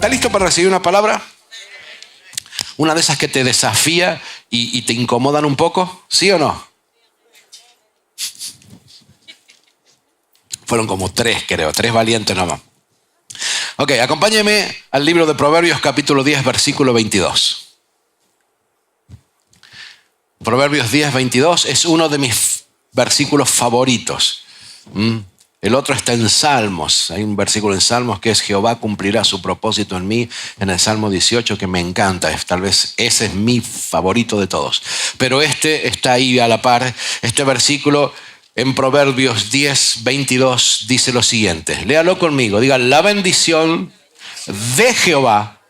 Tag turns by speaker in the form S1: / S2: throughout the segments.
S1: ¿Está listo para recibir una palabra? Una de esas que te desafía y te incomodan un poco, ¿sí o no? Fueron como 3, creo, 3 valientes nomás. Ok, acompáñeme al libro de Proverbios, capítulo 10, versículo 22. Proverbios 10, 22 es uno de mis versículos favoritos. El otro está en Salmos. Hay un versículo en Salmos que es: Jehová cumplirá su propósito en mí, en el Salmo 18, que me encanta. Tal vez ese es mi favorito de todos. Pero este está ahí a la par. Este versículo en Proverbios 10, 22 dice lo siguiente. Léalo conmigo. Diga: la bendición de Jehová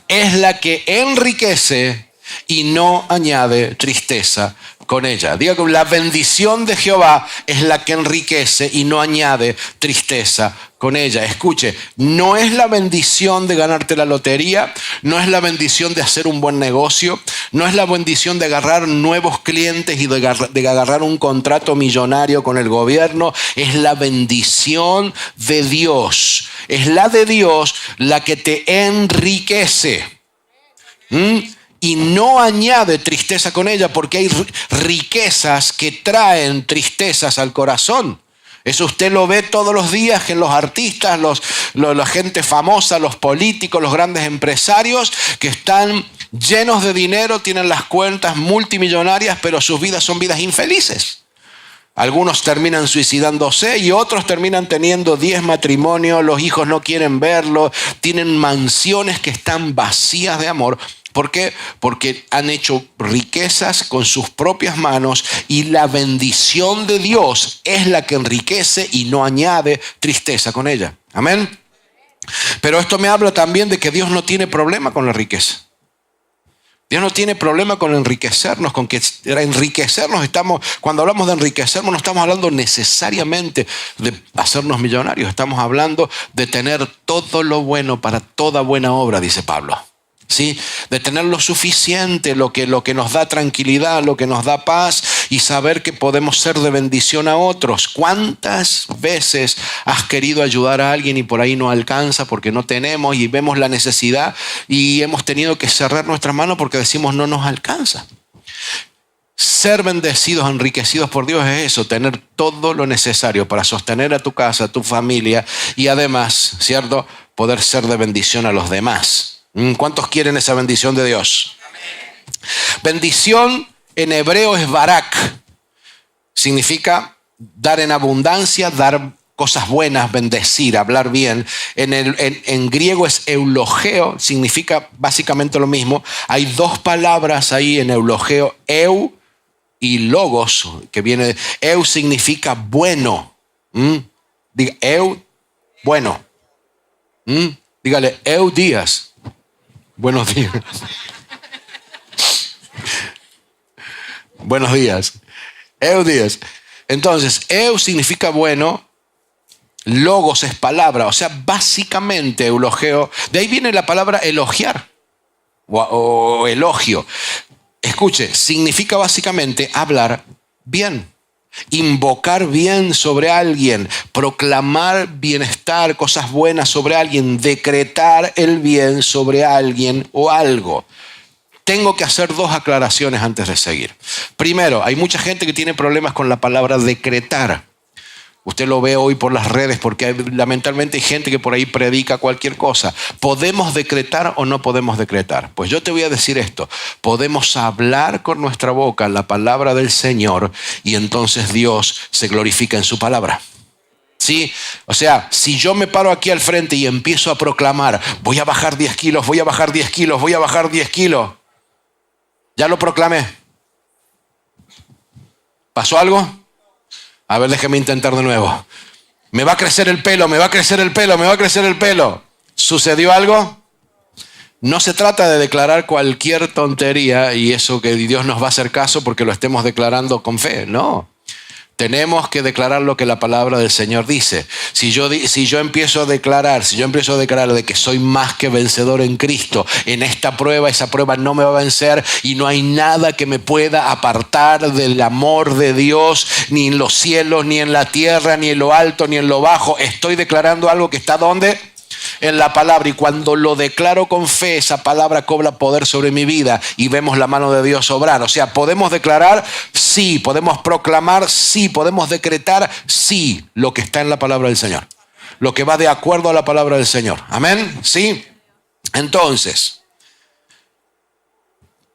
S1: es la que enriquece y no añade tristeza con ella. Diga que la bendición de Jehová es la que enriquece y no añade tristeza con ella. Escuche, no es la bendición de ganarte la lotería, no es la bendición de hacer un buen negocio, no es la bendición de agarrar nuevos clientes y de agarrar un contrato millonario con el gobierno. Es la bendición de Dios. Es la de Dios la que te enriquece. Y no añade tristeza con ella, porque hay riquezas que traen tristezas al corazón. Eso usted lo ve todos los días en los artistas, la gente famosa, los políticos, los grandes empresarios que están llenos de dinero, tienen las cuentas multimillonarias, pero sus vidas son vidas infelices. Algunos terminan suicidándose y otros terminan teniendo 10 matrimonios, los hijos no quieren verlo, tienen mansiones que están vacías de amor. ¿Por qué? Porque han hecho riquezas con sus propias manos y la bendición de Dios es la que enriquece y no añade tristeza con ella. Amén. Pero esto me habla también de que Dios no tiene problema con la riqueza. Dios no tiene problema con enriquecernos, con que enriquecernos cuando hablamos de enriquecernos no estamos hablando necesariamente de hacernos millonarios, estamos hablando de tener todo lo bueno para toda buena obra, dice Pablo. ¿Sí? De tener lo suficiente, lo que nos da tranquilidad, lo que nos da paz y saber que podemos ser de bendición a otros. ¿Cuántas veces has querido ayudar a alguien y por ahí no alcanza porque no tenemos y vemos la necesidad y hemos tenido que cerrar nuestras manos porque decimos no nos alcanza? Ser bendecidos, enriquecidos por Dios es eso, tener todo lo necesario para sostener a tu casa, a tu familia y además, ¿cierto?, poder ser de bendición a los demás. ¿Cuántos quieren esa bendición de Dios? Amén. Bendición en hebreo es barak. Significa dar en abundancia, dar cosas buenas, bendecir, hablar bien. En griego es eulogeo, significa básicamente lo mismo. Hay 2 palabras ahí en eulogeo, eu y logos, que viene de eu significa bueno. Diga eu, bueno. Dígale eu días. Buenos días. Buenos días. Eu días. Entonces, eu significa bueno, logos es palabra, o sea, básicamente eulogeo. De ahí viene la palabra elogiar o elogio. Escuche, significa básicamente hablar bien. Invocar bien sobre alguien, proclamar bienestar, cosas buenas sobre alguien, decretar el bien sobre alguien o algo. Tengo que hacer 2 aclaraciones antes de seguir. Primero, hay mucha gente que tiene problemas con la palabra decretar. Usted lo ve hoy por las redes porque lamentablemente hay gente que por ahí predica cualquier cosa. ¿Podemos decretar o no podemos decretar? Pues yo te voy a decir esto. Podemos hablar con nuestra boca la palabra del Señor y entonces Dios se glorifica en su palabra. ¿Sí? O sea, si yo me paro aquí al frente y empiezo a proclamar, voy a bajar 10 kilos, voy a bajar 10 kilos, voy a bajar 10 kilos. ¿Ya lo proclamé? ¿Pasó algo? A ver, déjeme intentar de nuevo. Me va a crecer el pelo, me va a crecer el pelo, me va a crecer el pelo. ¿Sucedió algo? No se trata de declarar cualquier tontería y eso que Dios nos va a hacer caso porque lo estemos declarando con fe. No. Tenemos que declarar lo que la palabra del Señor dice. Si yo empiezo a declarar de que soy más que vencedor en Cristo, en esta prueba, esa prueba no me va a vencer y no hay nada que me pueda apartar del amor de Dios, ni en los cielos, ni en la tierra, ni en lo alto, ni en lo bajo. Estoy declarando algo que está ¿dónde? en la palabra y cuando lo declaro con fe, esa palabra cobra poder sobre mi vida y vemos la mano de Dios obrar. O sea, ¿podemos declarar? Sí. ¿Podemos proclamar? Sí. ¿Podemos decretar? Sí. Lo que está en la palabra del Señor. Lo que va de acuerdo a la palabra del Señor. Amén. ¿Sí? Entonces,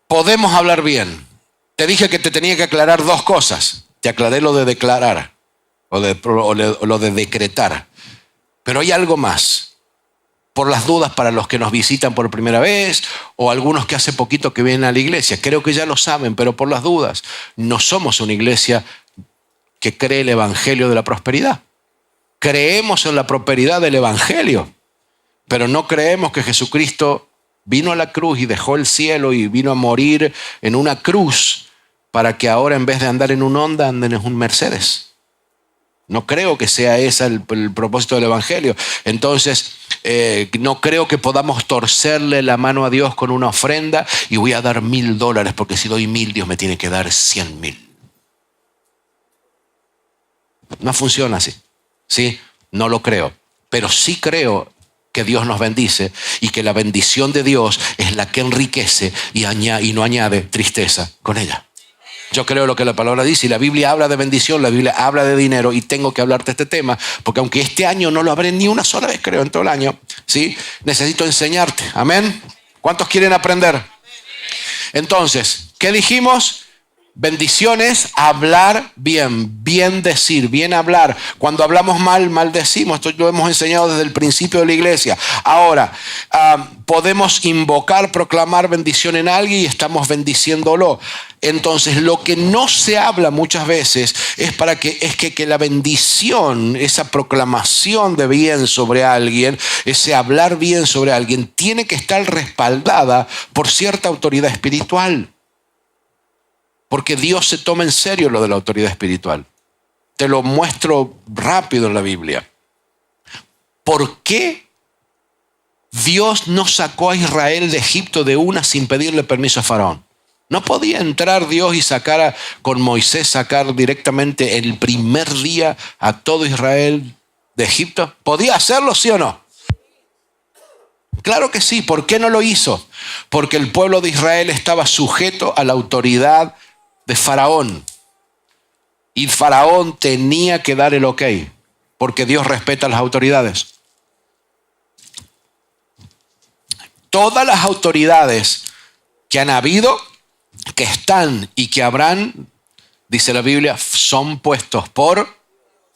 S1: podemos hablar bien. Te dije que te tenía que aclarar dos cosas. Te aclaré lo de declarar o lo de decretar. Pero hay algo más. Por las dudas para los que nos visitan por primera vez o algunos que hace poquito que vienen a la iglesia. Creo que ya lo saben, pero por las dudas. No somos una iglesia que cree el evangelio de la prosperidad. Creemos en la prosperidad del evangelio, pero no creemos que Jesucristo vino a la cruz y dejó el cielo y vino a morir en una cruz para que ahora en vez de andar en un Honda anden en un Mercedes. No creo que sea ese el propósito del evangelio. Entonces, no creo que podamos torcerle la mano a Dios con una ofrenda y voy a dar $1,000 porque si doy 1,000 Dios me tiene que dar 100,000. No funciona así. ¿Sí? No lo creo. Pero sí creo que Dios nos bendice y que la bendición de Dios es la que enriquece y no añade tristeza con ella. Yo creo lo que la palabra dice y la Biblia habla de bendición, la Biblia habla de dinero y tengo que hablarte de este tema porque aunque este año no lo habré ni una sola vez, creo, en todo el año, ¿sí? Necesito enseñarte. Amén. ¿Cuántos quieren aprender? Entonces, ¿qué dijimos? Bendiciones, hablar bien, bien decir, bien hablar. Cuando hablamos mal, mal decimos. Esto lo hemos enseñado desde el principio de la iglesia. Ahora, podemos invocar, proclamar bendición en alguien y estamos bendiciéndolo. Entonces, lo que no se habla muchas veces es que la bendición, esa proclamación de bien sobre alguien, ese hablar bien sobre alguien, tiene que estar respaldada por cierta autoridad espiritual. Porque Dios se toma en serio lo de la autoridad espiritual. Te lo muestro rápido en la Biblia. ¿Por qué Dios no sacó a Israel de Egipto de una sin pedirle permiso a Faraón? ¿No podía entrar Dios y con Moisés sacar directamente el primer día a todo Israel de Egipto? ¿Podía hacerlo, sí o no? Claro que sí. ¿Por qué no lo hizo? Porque el pueblo de Israel estaba sujeto a la autoridad de Faraón. Y Faraón tenía que dar el ok, porque Dios respeta las autoridades. Todas las autoridades que han habido, que están y que habrán, dice la Biblia, son puestos por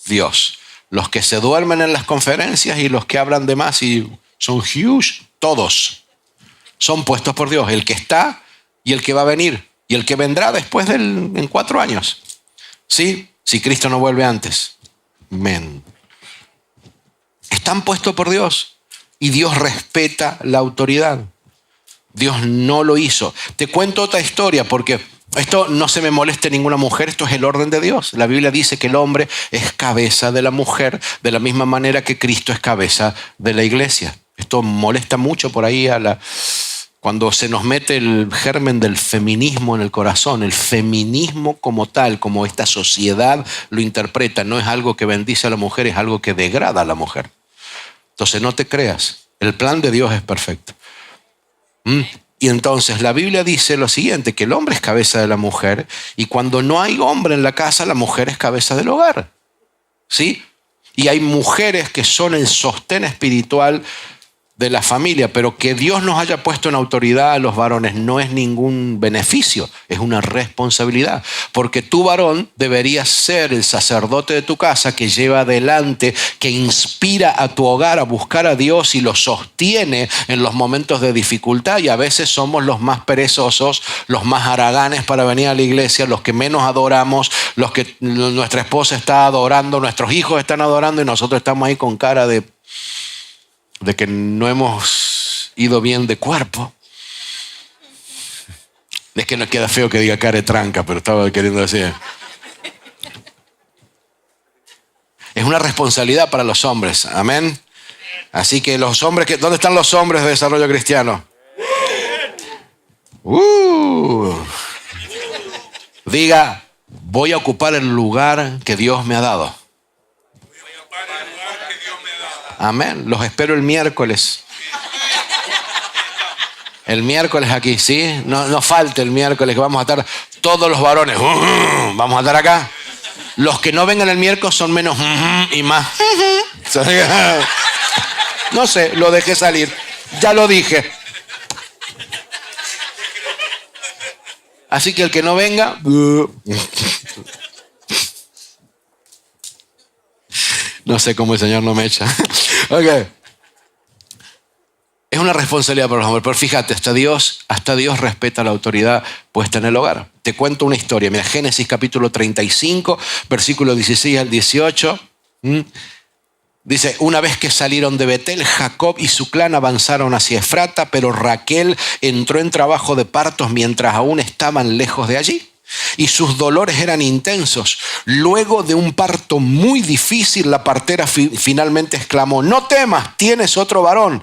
S1: Dios. Los que se duermen en las conferencias y los que hablan de más y son huge, todos son puestos por Dios. El que está y el que va a venir. Y el que vendrá después en 4 años. ¿Sí? Si Cristo no vuelve antes. Amén. Están puestos por Dios. Y Dios respeta la autoridad. Dios no lo hizo. Te cuento otra historia porque esto no se me moleste ninguna mujer. Esto es el orden de Dios. La Biblia dice que el hombre es cabeza de la mujer de la misma manera que Cristo es cabeza de la iglesia. Esto molesta mucho por ahí cuando se nos mete el germen del feminismo en el corazón. El feminismo como tal, como esta sociedad lo interpreta, no es algo que bendice a la mujer, es algo que degrada a la mujer. Entonces no te creas, el plan de Dios es perfecto. Y entonces la Biblia dice lo siguiente, que el hombre es cabeza de la mujer y cuando no hay hombre en la casa, la mujer es cabeza del hogar. ¿Sí? Y hay mujeres que son el sostén espiritual de la familia, pero que Dios nos haya puesto en autoridad a los varones no es ningún beneficio, es una responsabilidad, porque tu varón debería ser el sacerdote de tu casa que lleva adelante, que inspira a tu hogar a buscar a Dios y lo sostiene en los momentos de dificultad, y a veces somos los más perezosos, los más haraganes para venir a la iglesia, los que menos adoramos, los que nuestra esposa está adorando, nuestros hijos están adorando y nosotros estamos ahí con cara de que no hemos ido bien de cuerpo. Es que no queda feo que diga cara de tranca, pero estaba queriendo decir. Es una responsabilidad para los hombres, amén. Así que los hombres, ¿dónde están los hombres de Desarrollo Cristiano? Diga, voy a ocupar el lugar que Dios me ha dado. Amén. Los espero el miércoles. El miércoles aquí, ¿sí? No falte el miércoles que vamos a estar todos los varones. Vamos a estar acá. Los que no vengan el miércoles son menos y más. No sé, lo dejé salir. Ya lo dije. Así que el que no venga... No sé cómo el Señor no me echa. Ok. Es una responsabilidad para los hombres, pero fíjate, hasta Dios respeta la autoridad puesta en el hogar. Te cuento una historia. Mira, Génesis capítulo 35, versículo 16 al 18. Dice, una vez que salieron de Betel, Jacob y su clan avanzaron hacia Efrata, pero Raquel entró en trabajo de partos mientras aún estaban lejos de allí. Y sus dolores eran intensos. Luego de un parto muy difícil, la partera finalmente exclamó, no temas, tienes otro varón.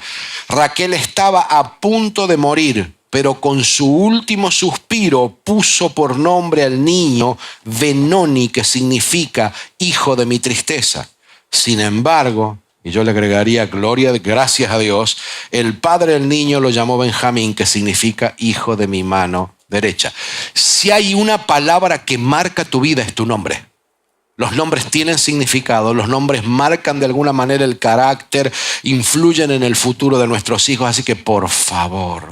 S1: Raquel estaba a punto de morir, pero con su último suspiro puso por nombre al niño Benoni, que significa hijo de mi tristeza. Sin embargo, y yo le agregaría gracias a Dios, el padre del niño lo llamó Benjamín, que significa hijo de mi mano derecha. Si hay una palabra que marca tu vida, es tu nombre. Los nombres tienen significado, los nombres marcan de alguna manera el carácter, influyen en el futuro de nuestros hijos, así que por favor,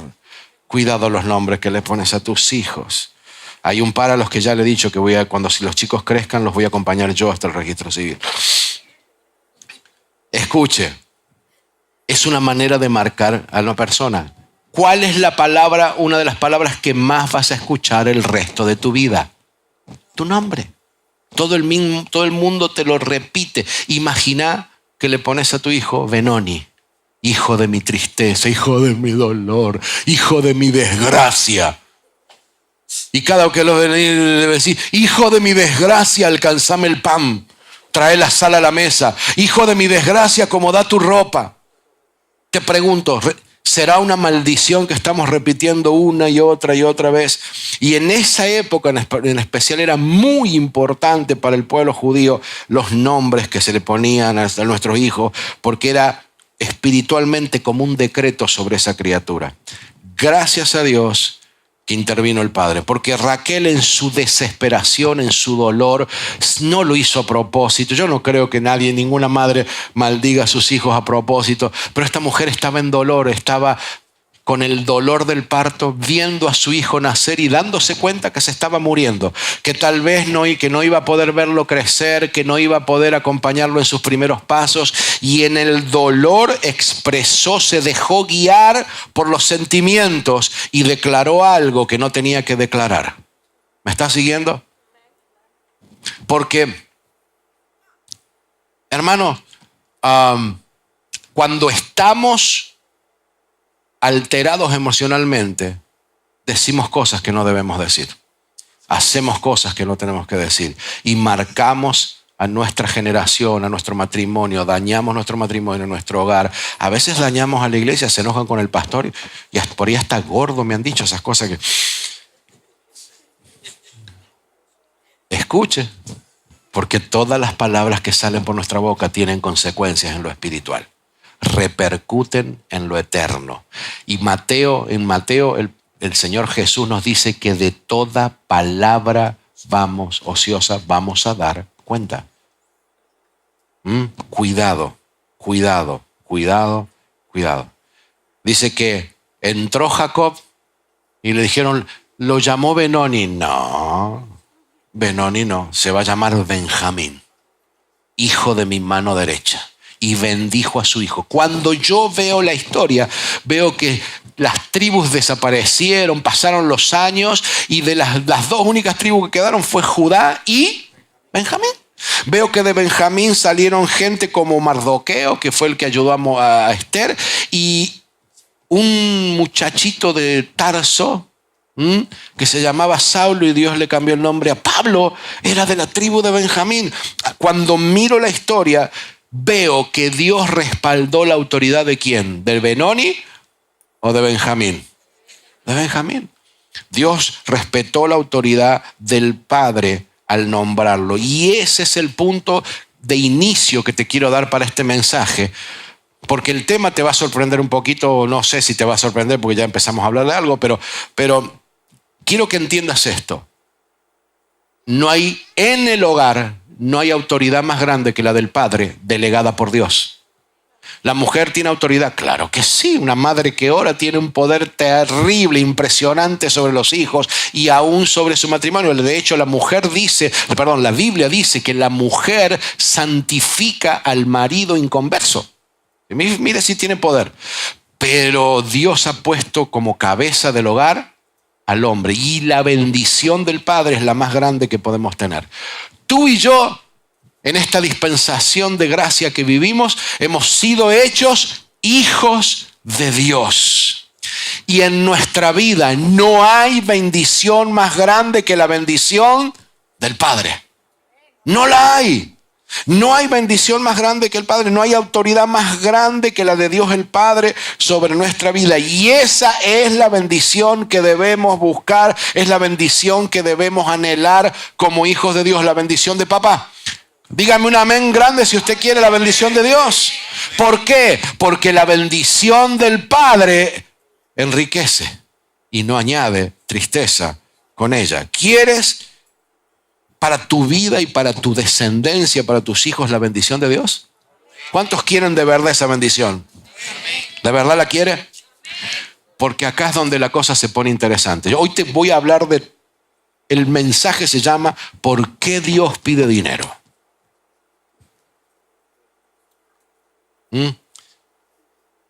S1: cuidado los nombres que le pones a tus hijos. Hay un par a los que ya le he dicho que si los chicos crezcan, los voy a acompañar yo hasta el registro civil. Escuche, es una manera de marcar a una persona. ¿Cuál es una de las palabras que más vas a escuchar el resto de tu vida? Tu nombre. Todo el mundo te lo repite. Imagina que le pones a tu hijo Benoni, hijo de mi tristeza, hijo de mi dolor, hijo de mi desgracia. Y cada que lo debe decir, hijo de mi desgracia, alcanzame el pan, trae la sal a la mesa. Hijo de mi desgracia, acomodá tu ropa. Te pregunto, ¿será una maldición que estamos repitiendo una y otra vez? Y en esa época en especial era muy importante para el pueblo judío los nombres que se le ponían a nuestros hijos, porque era espiritualmente como un decreto sobre esa criatura. Gracias a Dios que intervino el padre, porque Raquel en su desesperación, en su dolor, no lo hizo a propósito. Yo no creo que ninguna madre maldiga a sus hijos a propósito, pero esta mujer estaba en dolor, estaba con el dolor del parto, viendo a su hijo nacer y dándose cuenta que se estaba muriendo, que tal vez no iba a poder verlo crecer, que no iba a poder acompañarlo en sus primeros pasos, y en el dolor se dejó guiar por los sentimientos y declaró algo que no tenía que declarar. ¿Me estás siguiendo? Porque, hermano, cuando estamos alterados emocionalmente, decimos cosas que no debemos decir. Hacemos cosas que no tenemos que decir. Y marcamos a nuestra generación, a nuestro matrimonio, dañamos nuestro matrimonio, nuestro hogar. A veces dañamos a la iglesia, se enojan con el pastor y por ahí hasta gordo me han dicho esas cosas que... Escuche, porque todas las palabras que salen por nuestra boca tienen consecuencias en lo espiritual. Repercuten en lo eterno. Y en Mateo el Señor Jesús nos dice que de toda palabra ociosa vamos a dar cuenta. Cuidado. Dice que entró Jacob y le dijeron, lo llamó Benoni. No, Benoni no, se va a llamar Benjamín, hijo de mi mano derecha. Y bendijo a su hijo. Cuando yo veo la historia, veo que las tribus desaparecieron, pasaron los años, y de las dos únicas tribus que quedaron fue Judá y Benjamín. Veo que de Benjamín salieron gente como Mardoqueo, que fue el que ayudó a Esther, y un muchachito de Tarso, que se llamaba Saulo, y Dios le cambió el nombre a Pablo, era de la tribu de Benjamín. Cuando miro la historia, veo que Dios respaldó la autoridad ¿de quién? ¿De Benoni o de Benjamín? De Benjamín. Dios respetó la autoridad del padre al nombrarlo. Y ese es el punto de inicio que te quiero dar para este mensaje, porque el tema te va a sorprender un poquito, no sé si te va a sorprender porque ya empezamos a hablar de algo, pero quiero que entiendas esto. No hay en el hogar, no hay autoridad más grande que la del padre delegada por Dios. ¿La mujer tiene autoridad? Claro que sí. Una madre que ora tiene un poder terrible, impresionante sobre los hijos y aún sobre su matrimonio. De hecho, la Biblia dice que la mujer santifica al marido inconverso. Mire si tiene poder. Pero Dios ha puesto como cabeza del hogar al hombre y la bendición del padre es la más grande que podemos tener. Tú y yo, en esta dispensación de gracia que vivimos, hemos sido hechos hijos de Dios. Y en nuestra vida no hay bendición más grande que la bendición del Padre. No la hay. No hay bendición más grande que el Padre. No hay autoridad más grande que la de Dios el Padre sobre nuestra vida. Y esa es la bendición que debemos buscar. Es la bendición que debemos anhelar como hijos de Dios. La bendición de papá. Dígame un amén grande si usted quiere la bendición de Dios. ¿Por qué? Porque la bendición del Padre enriquece y no añade tristeza con ella. ¿Quieres para tu vida y para tu descendencia, para tus hijos, la bendición de Dios? ¿Cuántos quieren de verdad esa bendición? ¿De verdad la quiere? Porque acá es donde la cosa se pone interesante. Hoy te voy a hablar de... El mensaje se llama ¿por qué Dios pide dinero?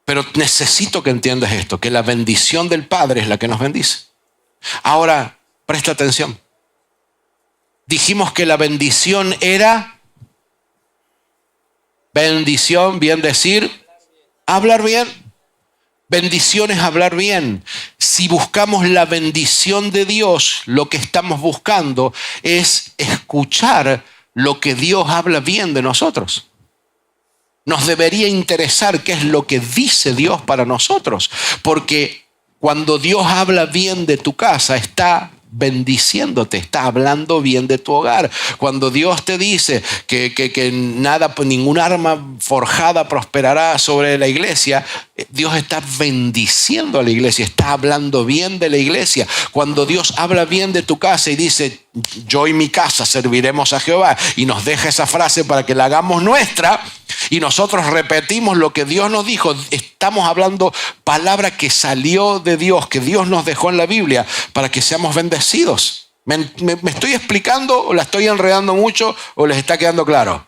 S1: Pero necesito que entiendas esto, que la bendición del Padre es la que nos bendice. Ahora, presta atención. Dijimos que la bendición era bendición, bien decir, hablar bien. Bendición es hablar bien. Si buscamos la bendición de Dios, lo que estamos buscando es escuchar lo que Dios habla bien de nosotros. Nos debería interesar qué es lo que dice Dios para nosotros, porque cuando Dios habla bien de tu casa, está bendiciéndote, está hablando bien de tu hogar. Cuando Dios te dice que nada, ningún arma forjada prosperará sobre la iglesia, Dios está bendiciendo a la iglesia, está hablando bien de la iglesia. Cuando Dios habla bien de tu casa y dice, yo y mi casa serviremos a Jehová, y nos deja esa frase para que la hagamos nuestra, y nosotros repetimos lo que Dios nos dijo, estamos hablando palabra que salió de Dios, que Dios nos dejó en la Biblia para que seamos bendecidos. ¿Me estoy explicando o la estoy enredando mucho o les está quedando claro?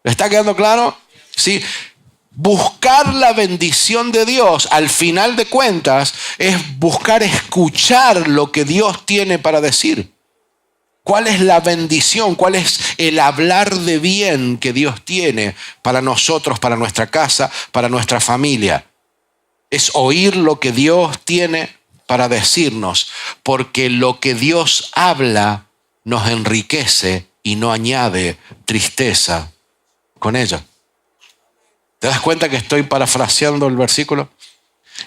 S1: ¿Les está quedando claro? Sí. Buscar la bendición de Dios, al final de cuentas, es buscar escuchar lo que Dios tiene para decir. ¿Cuál es la bendición? ¿Cuál es el hablar de bien que Dios tiene para nosotros, para nuestra casa, para nuestra familia? Es oír lo que Dios tiene para decirnos, porque lo que Dios habla nos enriquece y no añade tristeza con ella. ¿Te das cuenta que estoy parafraseando el versículo?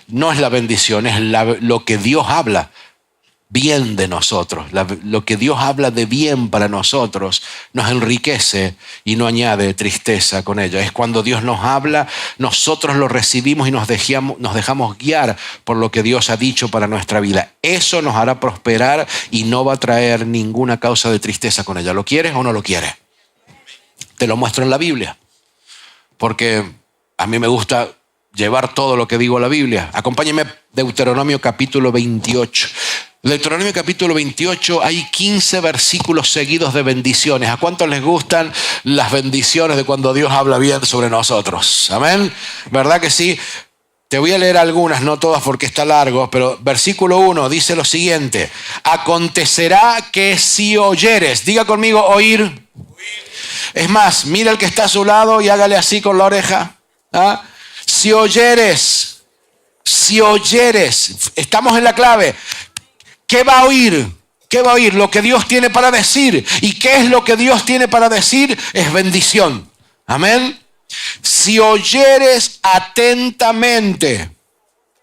S1: No es la bendición, es lo que Dios habla bien de nosotros. Lo que Dios habla de bien para nosotros nos enriquece y no añade tristeza con ella. Es cuando Dios nos habla, nosotros lo recibimos y nos dejamos guiar por lo que Dios ha dicho para nuestra vida. Eso nos hará prosperar y no va a traer ninguna causa de tristeza con ella. ¿Lo quieres o no lo quieres? Te lo muestro en la Biblia, porque a mí me gusta llevar todo lo que digo a la Biblia. Acompáñenme, Deuteronomio capítulo 28. Deuteronomio capítulo 28 hay 15 versículos seguidos de bendiciones. ¿A cuántos les gustan las bendiciones de cuando Dios habla bien sobre nosotros? Amén. ¿Verdad que sí? Te voy a leer algunas, no todas porque está largo, pero versículo 1 dice lo siguiente. Acontecerá que si oyeres, diga conmigo oír. Es más, mira al que está a su lado y hágale así con la oreja. ¿Ah? Si oyeres, estamos en la clave. ¿Qué va a oír? ¿Qué va a oír? Lo que Dios tiene para decir. ¿Y qué es lo que Dios tiene para decir? Es bendición. Amén. Si oyeres atentamente.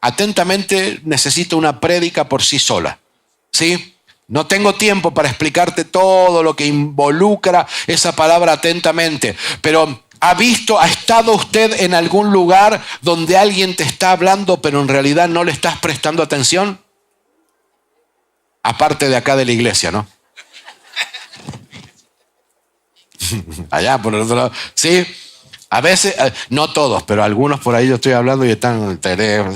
S1: Atentamente necesita una prédica por sí sola. ¿Sí? No tengo tiempo para explicarte todo lo que involucra esa palabra atentamente. Pero ¿Ha estado usted en algún lugar donde alguien te está hablando, pero en realidad no le estás prestando atención? Aparte de acá de la iglesia, ¿no? Allá, por el otro lado. Sí, a veces, no todos, pero algunos por ahí yo estoy hablando y están en el teléfono.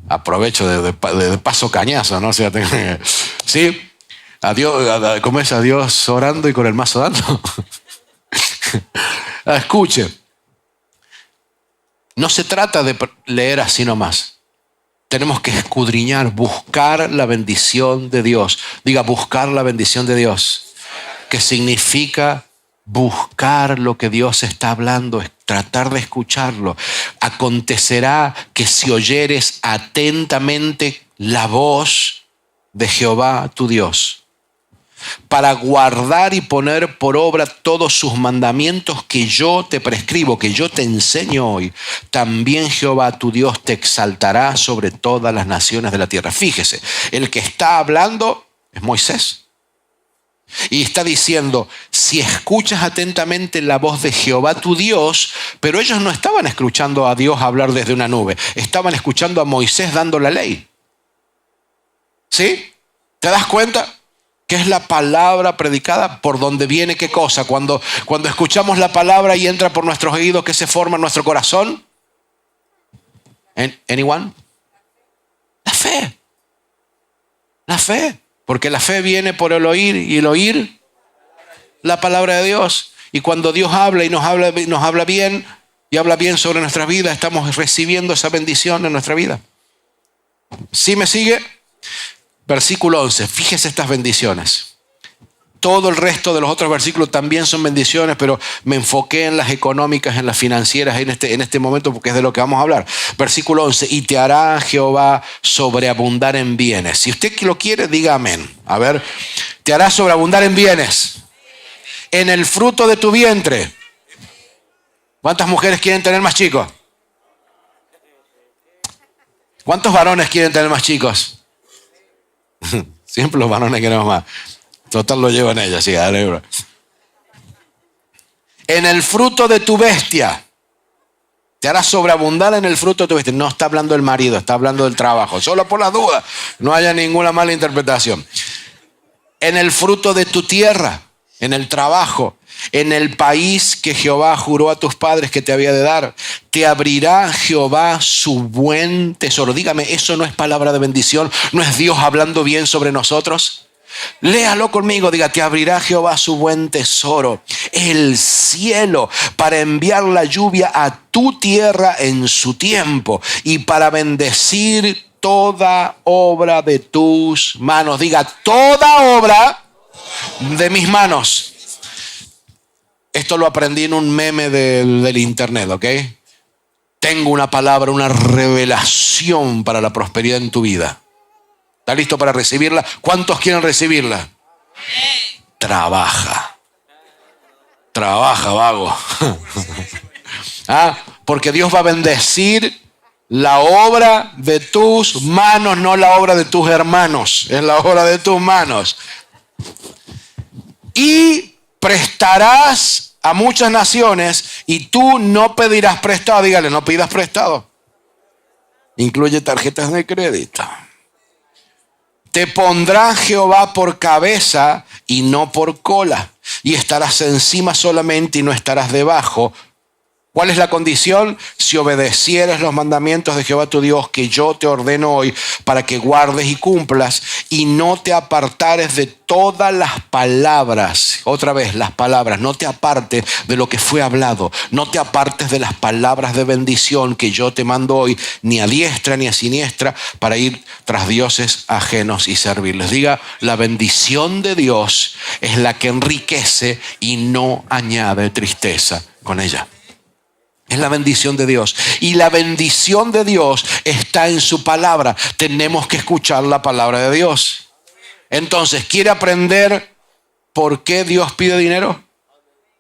S1: Aprovecho de paso cañazo, ¿no? O sea, sí, ¿cómo es? A Dios orando y con el mazo dando. Escuche, no se trata de leer así nomás. Tenemos que escudriñar, buscar la bendición de Dios. Diga, buscar la bendición de Dios. Que significa buscar lo que Dios está hablando, tratar de escucharlo. Acontecerá que si oyeres atentamente la voz de Jehová tu Dios, para guardar y poner por obra todos sus mandamientos que yo te prescribo, que yo te enseño hoy, también Jehová tu Dios te exaltará sobre todas las naciones de la tierra. Fíjese, el que está hablando es Moisés. Y está diciendo, si escuchas atentamente la voz de Jehová tu Dios, pero ellos no estaban escuchando a Dios hablar desde una nube, estaban escuchando a Moisés dando la ley. ¿Sí? ¿Te das cuenta? ¿Qué es la palabra predicada? ¿Por donde viene qué cosa? Cuando escuchamos la palabra y entra por nuestros oídos, ¿qué se forma en nuestro corazón? ¿Anyone? La fe. La fe. Porque la fe viene por el oír y el oír la palabra de Dios. Y cuando Dios habla y nos habla bien y habla bien sobre nuestras vidas, estamos recibiendo esa bendición en nuestra vida. ¿Sí me sigue? Versículo 11. Fíjese estas bendiciones. Todo el resto de los otros versículos también son bendiciones, pero me enfoqué en las económicas, en las financieras en este momento porque es de lo que vamos a hablar. Versículo 11. Y te hará Jehová sobreabundar en bienes. Si usted lo quiere, diga amén. A ver. Te hará sobreabundar en bienes. En el fruto de tu vientre. ¿Cuántas mujeres quieren tener más chicos? ¿Cuántos varones quieren tener más chicos? Siempre los varones queremos más. Total lo llevan ellas, sí, dale, bro. En el fruto de tu bestia. Te hará sobreabundar en el fruto de tu bestia. No está hablando del marido, está hablando del trabajo. Solo por las dudas, no haya ninguna mala interpretación. En el fruto de tu tierra, en el trabajo, en el país que Jehová juró a tus padres que te había de dar. Te abrirá Jehová su buen tesoro. Dígame, ¿eso no es palabra de bendición? ¿No es Dios hablando bien sobre nosotros? Léalo conmigo, diga, te abrirá Jehová su buen tesoro, el cielo, para enviar la lluvia a tu tierra en su tiempo y para bendecir toda obra de tus manos. Diga, toda obra de mis manos. Esto lo aprendí en un meme del internet, ¿ok? Tengo una palabra, una revelación para la prosperidad en tu vida. ¿Estás listo para recibirla? ¿Cuántos quieren recibirla? Trabaja. Trabaja, vago. Porque Dios va a bendecir la obra de tus manos, no la obra de tus hermanos. Es la obra de tus manos. Y prestarás a muchas naciones y tú no pedirás prestado. Dígale, no pidas prestado. Incluye tarjetas de crédito. Te pondrá Jehová por cabeza y no por cola. Y estarás encima solamente y no estarás debajo. ¿Cuál es la condición? Si obedecieres los mandamientos de Jehová tu Dios que yo te ordeno hoy para que guardes y cumplas y no te apartares de todas las palabras. Otra vez, las palabras. No te apartes de lo que fue hablado. No te apartes de las palabras de bendición que yo te mando hoy, ni a diestra ni a siniestra, para ir tras dioses ajenos y servirles. Diga, la bendición de Dios es la que enriquece y no añade tristeza con ella. Es la bendición de Dios. Y la bendición de Dios está en su palabra. Tenemos que escuchar la palabra de Dios. Entonces, ¿quiere aprender por qué Dios pide dinero?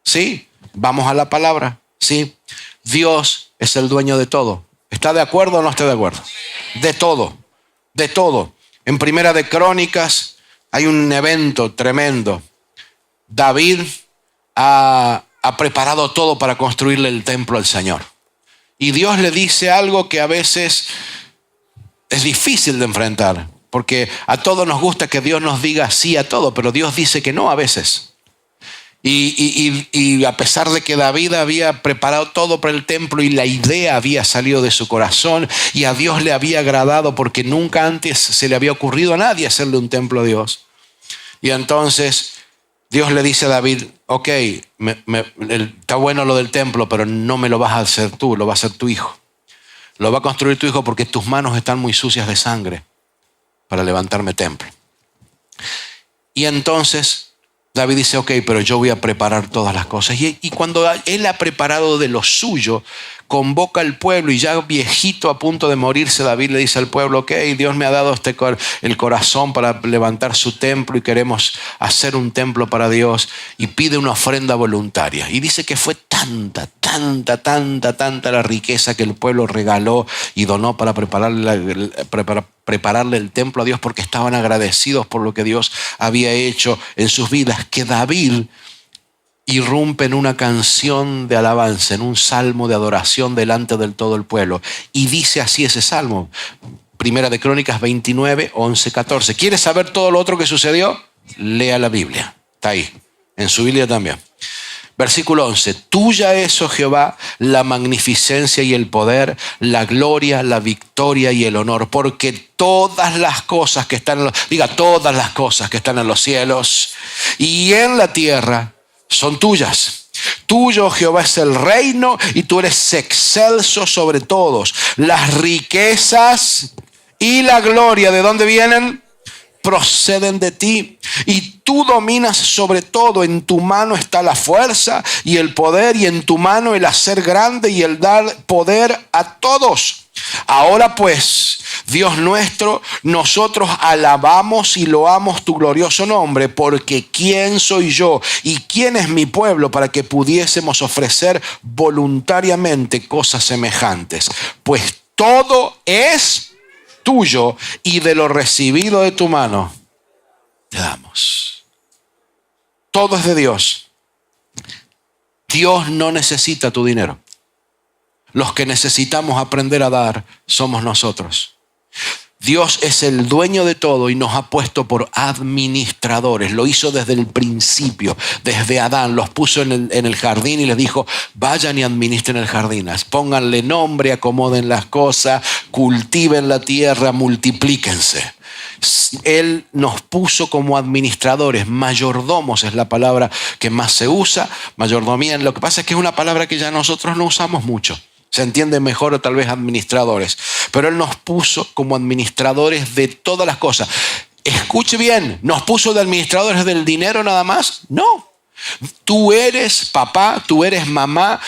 S1: Sí. Vamos a la palabra. Sí. Dios es el dueño de todo. ¿Está de acuerdo o no está de acuerdo? De todo. De todo. En Primera de Crónicas hay un evento tremendo. David ha preparado todo para construirle el templo al Señor. Y Dios le dice algo que a veces es difícil de enfrentar, porque a todos nos gusta que Dios nos diga sí a todo, pero Dios dice que no a veces. Y a pesar de que David había preparado todo para el templo y la idea había salido de su corazón y a Dios le había agradado porque nunca antes se le había ocurrido a nadie hacerle un templo a Dios. Y entonces Dios le dice a David, ok, está bueno lo del templo, pero no me lo vas a hacer tú, lo va a hacer tu hijo. Lo va a construir tu hijo porque tus manos están muy sucias de sangre para levantarme templo. Y entonces David dice, ok, pero yo voy a preparar todas las cosas. Y cuando él ha preparado de lo suyo, convoca al pueblo y ya viejito a punto de morirse, David le dice al pueblo, ok, Dios me ha dado el corazón para levantar su templo y queremos hacer un templo para Dios, y pide una ofrenda voluntaria. Y dice que fue tanta la riqueza que el pueblo regaló y donó para prepararle el templo a Dios, porque estaban agradecidos por lo que Dios había hecho en sus vidas, que David irrumpe en una canción de alabanza, en un salmo de adoración delante del todo el pueblo. Y dice así ese salmo, Primera de Crónicas 29, 11, 14. ¿Quieres saber todo lo otro que sucedió? Lea la Biblia. Está ahí, en su Biblia también. Versículo 11. Tuya es, oh Jehová, la magnificencia y el poder, la gloria, la victoria y el honor, porque todas las cosas que están todas las cosas que están en los cielos y en la tierra son tuyas. Tuyo, Jehová, es el reino y tú eres excelso sobre todos. Las riquezas y la gloria, ¿de dónde vienen? Proceden de ti, y tú dominas sobre todo. En tu mano está la fuerza y el poder, y en tu mano el hacer grande y el dar poder a todos. Ahora pues, Dios nuestro, nosotros alabamos y loamos tu glorioso nombre, porque ¿quién soy yo y quién es mi pueblo para que pudiésemos ofrecer voluntariamente cosas semejantes? Pues todo es tuyo, y de lo recibido de tu mano te damos. Todo es de Dios. Dios no necesita tu dinero. Los que necesitamos aprender a dar somos nosotros. Dios es el dueño de todo y nos ha puesto por administradores. Lo hizo desde el principio, desde Adán. Los puso en el jardín y les dijo, vayan y administren el jardín. Pónganle nombre, acomoden las cosas, cultiven la tierra, multiplíquense. Él nos puso como administradores. Mayordomos es la palabra que más se usa. Mayordomía, lo que pasa es que es una palabra que ya nosotros no usamos mucho. Se entiende mejor o tal vez administradores. Pero Él nos puso como administradores de todas las cosas. Escuche bien, ¿nos puso de administradores del dinero nada más? No. Tú eres papá, tú eres mamá,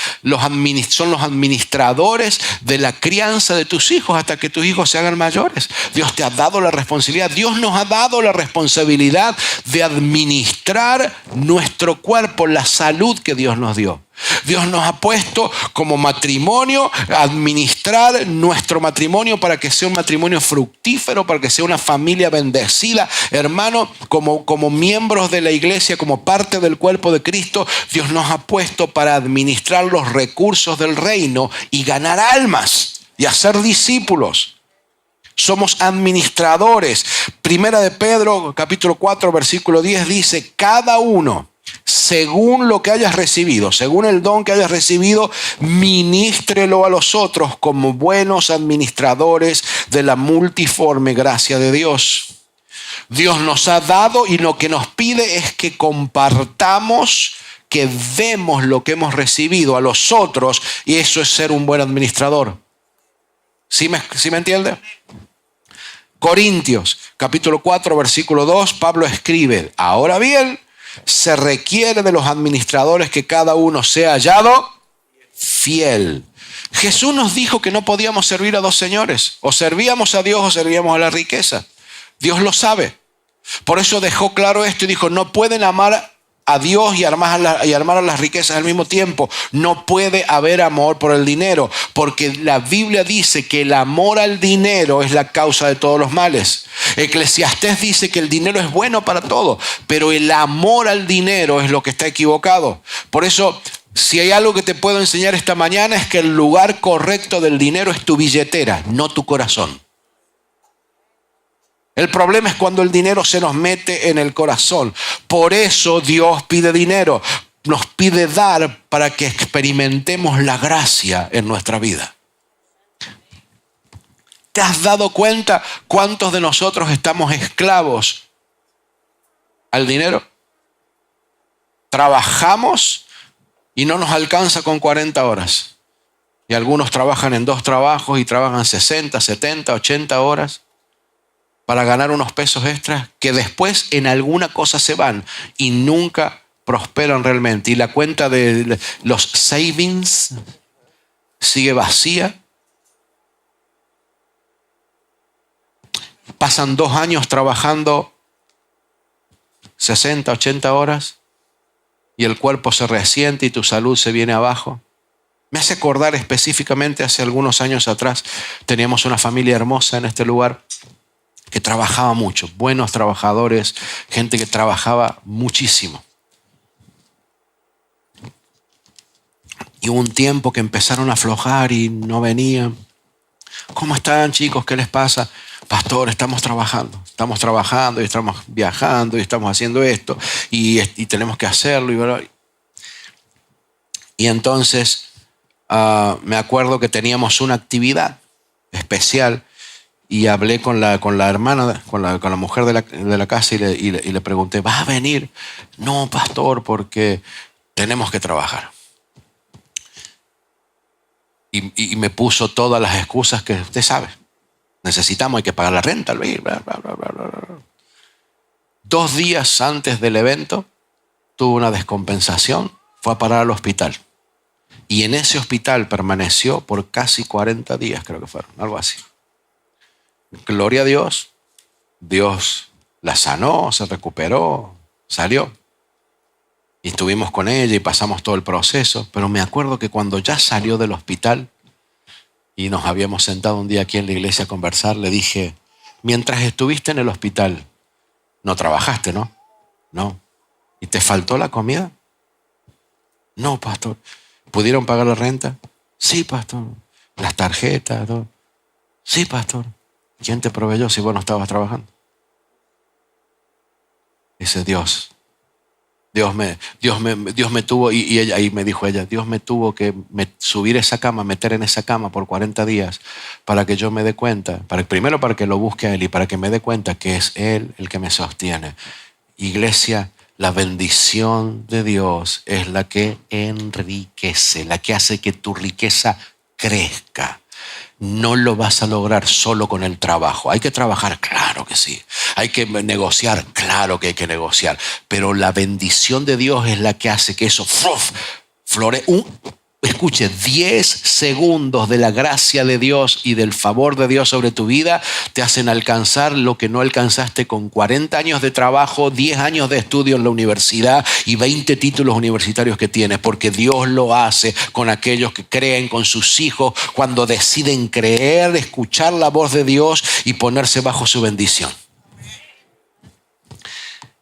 S1: son los administradores de la crianza de tus hijos hasta que tus hijos se hagan mayores. Dios te ha dado la responsabilidad, Dios nos ha dado la responsabilidad de administrar nuestro cuerpo, la salud que Dios nos dio. Dios nos ha puesto como matrimonio a administrar nuestro matrimonio para que sea un matrimonio fructífero, para que sea una familia bendecida. Hermano, como miembros de la iglesia, como parte del cuerpo de Cristo, Dios nos ha puesto para administrar los recursos del reino y ganar almas y hacer discípulos. Somos administradores. Primera de Pedro, capítulo 4, versículo 10 dice, cada uno, según lo que hayas recibido, según el don que hayas recibido, ministrelo a los otros como buenos administradores de la multiforme gracia de Dios. Dios nos ha dado y lo que nos pide es que compartamos, que demos lo que hemos recibido a los otros, y eso es ser un buen administrador. ¿Sí me entiende? Corintios, capítulo 4, versículo 2, Pablo escribe, ahora bien, se requiere de los administradores que cada uno sea hallado fiel. Jesús nos dijo que no podíamos servir a dos señores. O servíamos a Dios o servíamos a la riqueza. Dios lo sabe. Por eso dejó claro esto y dijo, no pueden amar a Dios y amar a las riquezas al mismo tiempo. No puede haber amor por el dinero, porque la Biblia dice que el amor al dinero es la causa de todos los males. Eclesiastés dice que el dinero es bueno para todo, pero el amor al dinero es lo que está equivocado. Por eso, si hay algo que te puedo enseñar esta mañana, es que el lugar correcto del dinero es tu billetera, no tu corazón. El problema es cuando el dinero se nos mete en el corazón. Por eso Dios pide dinero. Nos pide dar para que experimentemos la gracia en nuestra vida. ¿Te has dado cuenta cuántos de nosotros estamos esclavos al dinero? Trabajamos y no nos alcanza con 40 horas. Y algunos trabajan en 2 trabajos y trabajan 60, 70, 80 horas. Para ganar unos pesos extras que después en alguna cosa se van y nunca prosperan realmente. Y la cuenta de los savings sigue vacía. Pasan 2 años trabajando 60, 80 horas y el cuerpo se resiente y tu salud se viene abajo. Me hace acordar específicamente hace algunos años atrás, teníamos una familia hermosa en este lugar que trabajaba mucho, buenos trabajadores, gente que trabajaba muchísimo. Y hubo un tiempo que empezaron a aflojar y no venían. ¿Cómo están, chicos? ¿Qué les pasa? Pastor, estamos trabajando y estamos viajando y estamos haciendo esto y tenemos que hacerlo. Y entonces me acuerdo que teníamos una actividad especial. Y hablé con la hermana, con la mujer de la casa y le pregunté, ¿vas a venir? No, pastor, porque tenemos que trabajar. Y me puso todas las excusas que usted sabe. Necesitamos, hay que pagar la renta, bla, bla, bla, bla, bla. 2 días antes del evento, tuvo una descompensación, fue a parar al hospital. Y en ese hospital permaneció por casi 40 días, creo que fueron, algo así. Gloria a Dios, Dios la sanó, se recuperó, salió. Y estuvimos con ella y pasamos todo el proceso. Pero me acuerdo que cuando ya salió del hospital y nos habíamos sentado un día aquí en la iglesia a conversar, le dije, mientras estuviste en el hospital, no trabajaste, ¿no? No. ¿Y te faltó la comida? No, pastor. ¿Pudieron pagar la renta? Sí, pastor. ¿Las tarjetas? Todo. Sí, pastor. ¿Quién te proveyó si vos no estabas trabajando? Dice Dios. Dios me tuvo, y ella, ahí me dijo ella, Dios me tuvo que subir esa cama, meter en esa cama por 40 días para que yo me dé cuenta, primero para que lo busque a Él y para que me dé cuenta que es Él el que me sostiene. Iglesia, la bendición de Dios es la que enriquece, la que hace que tu riqueza crezca. No lo vas a lograr solo con el trabajo. Hay que trabajar, claro que sí. Hay que negociar, claro que hay que negociar. Pero la bendición de Dios es la que hace que eso florezca. Escuche, 10 segundos de la gracia de Dios y del favor de Dios sobre tu vida te hacen alcanzar lo que no alcanzaste con 40 años de trabajo, 10 años de estudio en la universidad y 20 títulos universitarios que tienes, porque Dios lo hace con aquellos que creen, con sus hijos, cuando deciden creer, escuchar la voz de Dios y ponerse bajo su bendición.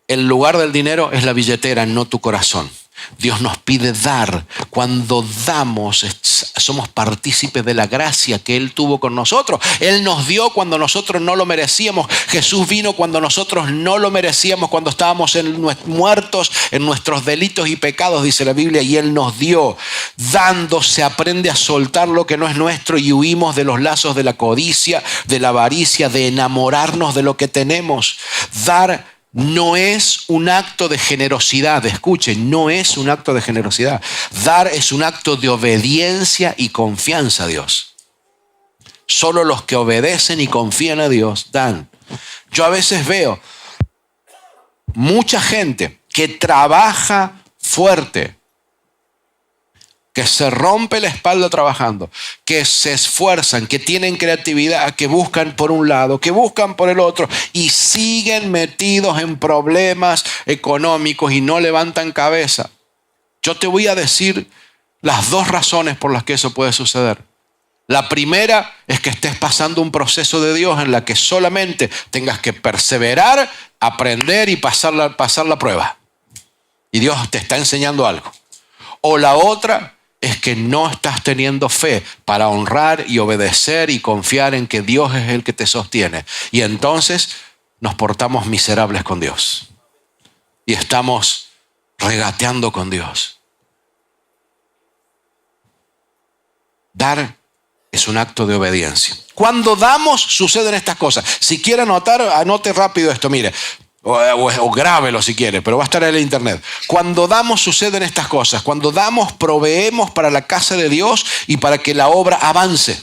S1: El lugar del dinero es la billetera, no tu corazón. Dios nos pide dar. Cuando damos, somos partícipes de la gracia que Él tuvo con nosotros. Él nos dio cuando nosotros no lo merecíamos. Jesús vino cuando nosotros no lo merecíamos, cuando estábamos muertos en nuestros delitos y pecados, dice la Biblia, y Él nos dio. Dando se aprende a soltar lo que no es nuestro y huimos de los lazos de la codicia, de la avaricia, de enamorarnos de lo que tenemos. Dar no es un acto de generosidad, escuchen, no es un acto de generosidad. Dar es un acto de obediencia y confianza a Dios. Solo los que obedecen y confían a Dios dan. Yo a veces veo mucha gente que trabaja fuerte, que se rompe la espalda trabajando, que se esfuerzan, que tienen creatividad, que buscan por un lado, que buscan por el otro y siguen metidos en problemas económicos y no levantan cabeza. Yo te voy a decir las dos razones por las que eso puede suceder. La primera es que estés pasando un proceso de Dios en la que solamente tengas que perseverar, aprender y pasar la prueba. Y Dios te está enseñando algo. O la otra es que no estás teniendo fe para honrar y obedecer y confiar en que Dios es el que te sostiene. Y entonces nos portamos miserables con Dios. Y estamos regateando con Dios. Dar es un acto de obediencia. Cuando damos, suceden estas cosas. Si quiere anotar, anote rápido esto, mire. O grábelo si quiere, pero va a estar en el internet. Cuando damos, suceden estas cosas. Cuando damos, proveemos para la casa de Dios y para que la obra avance.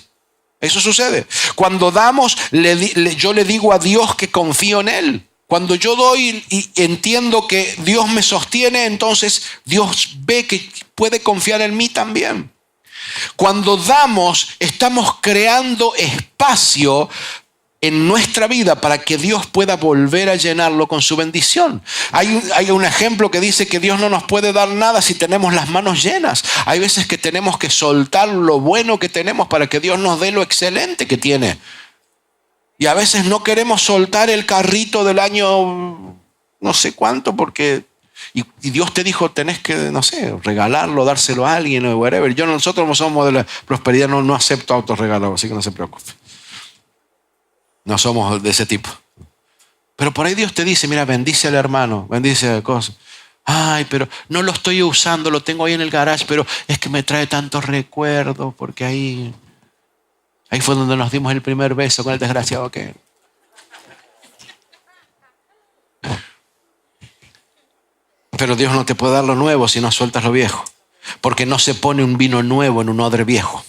S1: Eso sucede. Cuando damos, yo le digo a Dios que confío en Él. Cuando yo doy y entiendo que Dios me sostiene, entonces Dios ve que puede confiar en mí también. Cuando damos, estamos creando espacio en nuestra vida para que Dios pueda volver a llenarlo con su bendición. Hay un ejemplo que dice que Dios no nos puede dar nada si tenemos las manos llenas. Hay veces que tenemos que soltar lo bueno que tenemos para que Dios nos dé lo excelente que tiene. Y a veces no queremos soltar el carrito del año no sé cuánto porque... Y Dios te dijo, tenés que, no sé, regalarlo, dárselo a alguien o whatever. Nosotros no somos de la prosperidad, no acepto autorregalo, así que no se preocupe. No somos de ese tipo. Pero por ahí Dios te dice, mira, bendice al hermano, bendice cosas. Ay, pero no lo estoy usando, lo tengo ahí en el garage, pero es que me trae tantos recuerdos, porque ahí fue donde nos dimos el primer beso con el desgraciado que... Pero Dios no te puede dar lo nuevo si no sueltas lo viejo. Porque no se pone un vino nuevo en un odre viejo.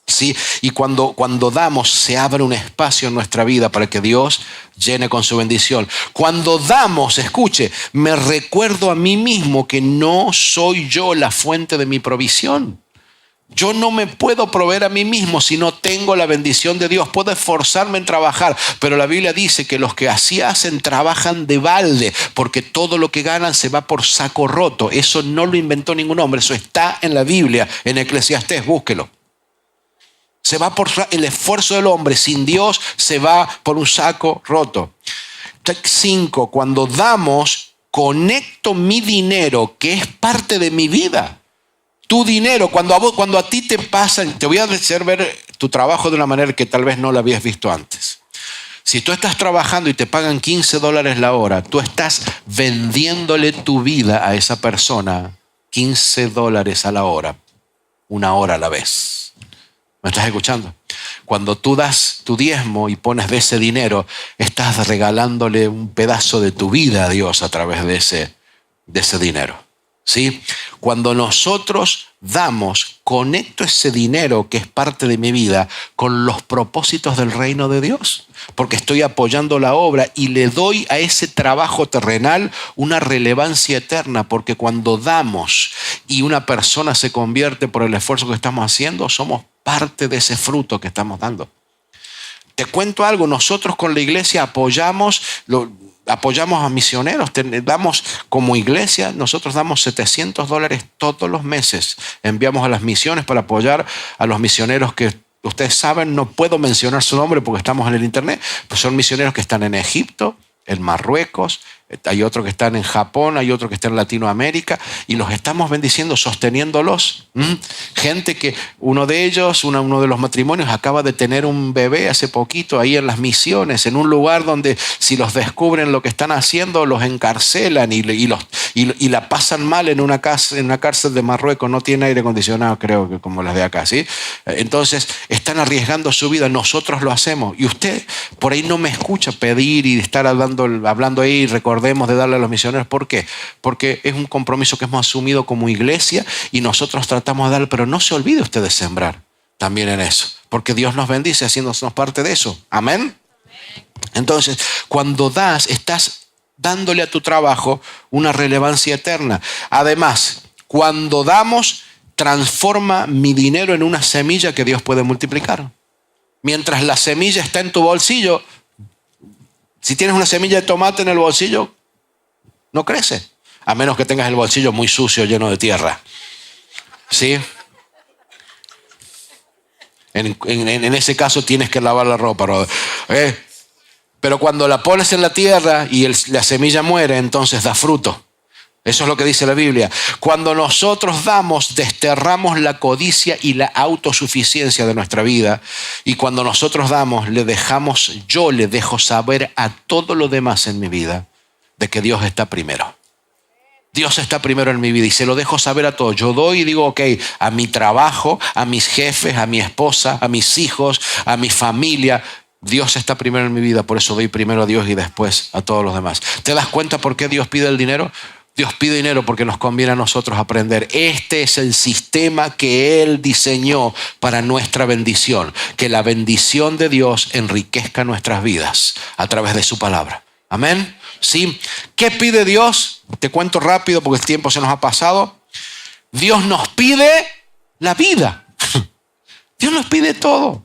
S1: ¿Sí? Y cuando damos, se abre un espacio en nuestra vida para que Dios llene con su bendición. Cuando damos, escuche, me recuerdo a mí mismo que no soy yo la fuente de mi provisión. Yo no me puedo proveer a mí mismo si no tengo la bendición de Dios. Puedo esforzarme en trabajar, pero la Biblia dice que los que así hacen trabajan de balde, porque todo lo que ganan se va por saco roto. Eso no lo inventó ningún hombre, eso está en la Biblia, en Eclesiastés, búsquelo. Se va por el esfuerzo del hombre, sin Dios se va por un saco roto. 5, cuando damos, conecto mi dinero, que es parte de mi vida. Tu dinero, cuando a ti te pasan, te voy a hacer ver tu trabajo de una manera que tal vez no lo habías visto antes. Si tú estás trabajando y te pagan $15 la hora, tú estás vendiéndole tu vida a esa persona $15 a la hora, 1 hora a la vez. ¿Me estás escuchando? Cuando tú das tu diezmo y pones de ese dinero, estás regalándole un pedazo de tu vida a Dios a través de ese dinero. ¿Sí? Cuando nosotros damos, conecto ese dinero que es parte de mi vida con los propósitos del reino de Dios, porque estoy apoyando la obra y le doy a ese trabajo terrenal una relevancia eterna, porque cuando damos y una persona se convierte por el esfuerzo que estamos haciendo, somos parte de ese fruto que estamos dando. Te cuento algo, nosotros con la iglesia apoyamos a misioneros, damos como iglesia, nosotros damos $700 todos los meses. Enviamos a las misiones para apoyar a los misioneros que ustedes saben, no puedo mencionar su nombre porque estamos en el internet, pues son misioneros que están en Egipto, en Marruecos, hay otros que están en Japón, hay otros que están en Latinoamérica y los estamos bendiciendo, sosteniéndolos. Gente que uno de ellos, uno de los matrimonios acaba de tener un bebé hace poquito ahí en las misiones, en un lugar donde si los descubren lo que están haciendo, los encarcelan y la pasan mal en una cárcel de Marruecos. No tiene aire acondicionado, creo que como las de acá, ¿sí? Entonces están arriesgando su vida, nosotros lo hacemos. Y usted por ahí no me escucha pedir y estar hablando ahí, recordemos de darle a los misioneros. ¿Por qué? Porque es un compromiso que hemos asumido como iglesia y nosotros tratamos de darle, pero no se olvide usted de sembrar también en eso, porque Dios nos bendice haciéndonos parte de eso. Amén. Entonces, cuando das, estás dándole a tu trabajo una relevancia eterna. Además, cuando damos, transforma mi dinero en una semilla que Dios puede multiplicar. Mientras la semilla está en tu bolsillo, si tienes una semilla de tomate en el bolsillo, no crece. A menos que tengas el bolsillo muy sucio, lleno de tierra. ¿Sí? En ese caso tienes que lavar la ropa. Pero cuando la pones en la tierra y la semilla muere, entonces da fruto. Eso es lo que dice la Biblia. Cuando nosotros damos, desterramos la codicia y la autosuficiencia de nuestra vida. Y cuando nosotros damos, yo le dejo saber a todo lo demás en mi vida de que Dios está primero. Dios está primero en mi vida y se lo dejo saber a todos. Yo doy y digo, ok, a mi trabajo, a mis jefes, a mi esposa, a mis hijos, a mi familia. Dios está primero en mi vida, por eso doy primero a Dios y después a todos los demás. ¿Te das cuenta por qué Dios pide el dinero? Dios pide dinero porque nos conviene a nosotros aprender. Este es el sistema que Él diseñó para nuestra bendición. Que la bendición de Dios enriquezca nuestras vidas a través de su palabra. Amén. ¿Sí? ¿Qué pide Dios? Te cuento rápido porque el tiempo se nos ha pasado. Dios nos pide la vida. Dios nos pide todo.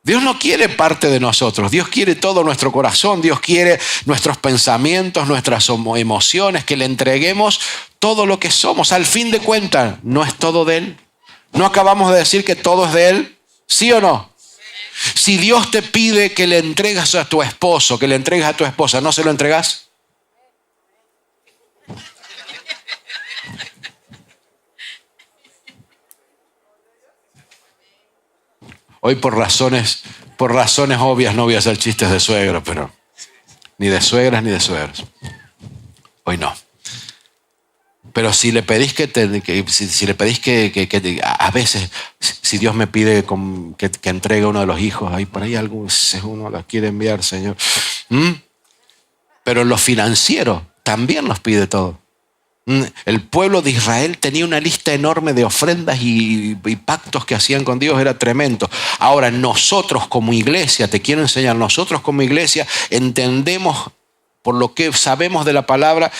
S1: Dios no quiere parte de nosotros. Dios quiere todo nuestro corazón. Dios quiere nuestros pensamientos, nuestras emociones, que le entreguemos todo lo que somos. Al fin de cuentas, ¿no es todo de Él? ¿No acabamos de decir que todo es de Él? ¿Sí o no? Si Dios te pide que le entregas a tu esposo, que le entregues a tu esposa, ¿no se lo entregas? Hoy por razones obvias no voy a hacer chistes de suegros, pero ni de suegras ni de suegros. Hoy no. Pero si le pedís si le pedís que a veces, si Dios me pide que entregue a uno de los hijos, ahí por ahí uno los quiere enviar, Señor. Pero en lo financiero también nos pide todo. El pueblo de Israel tenía una lista enorme de ofrendas y pactos que hacían con Dios, era tremendo. Ahora nosotros como iglesia, te quiero enseñar, nosotros como iglesia entendemos, por lo que sabemos de la palabra,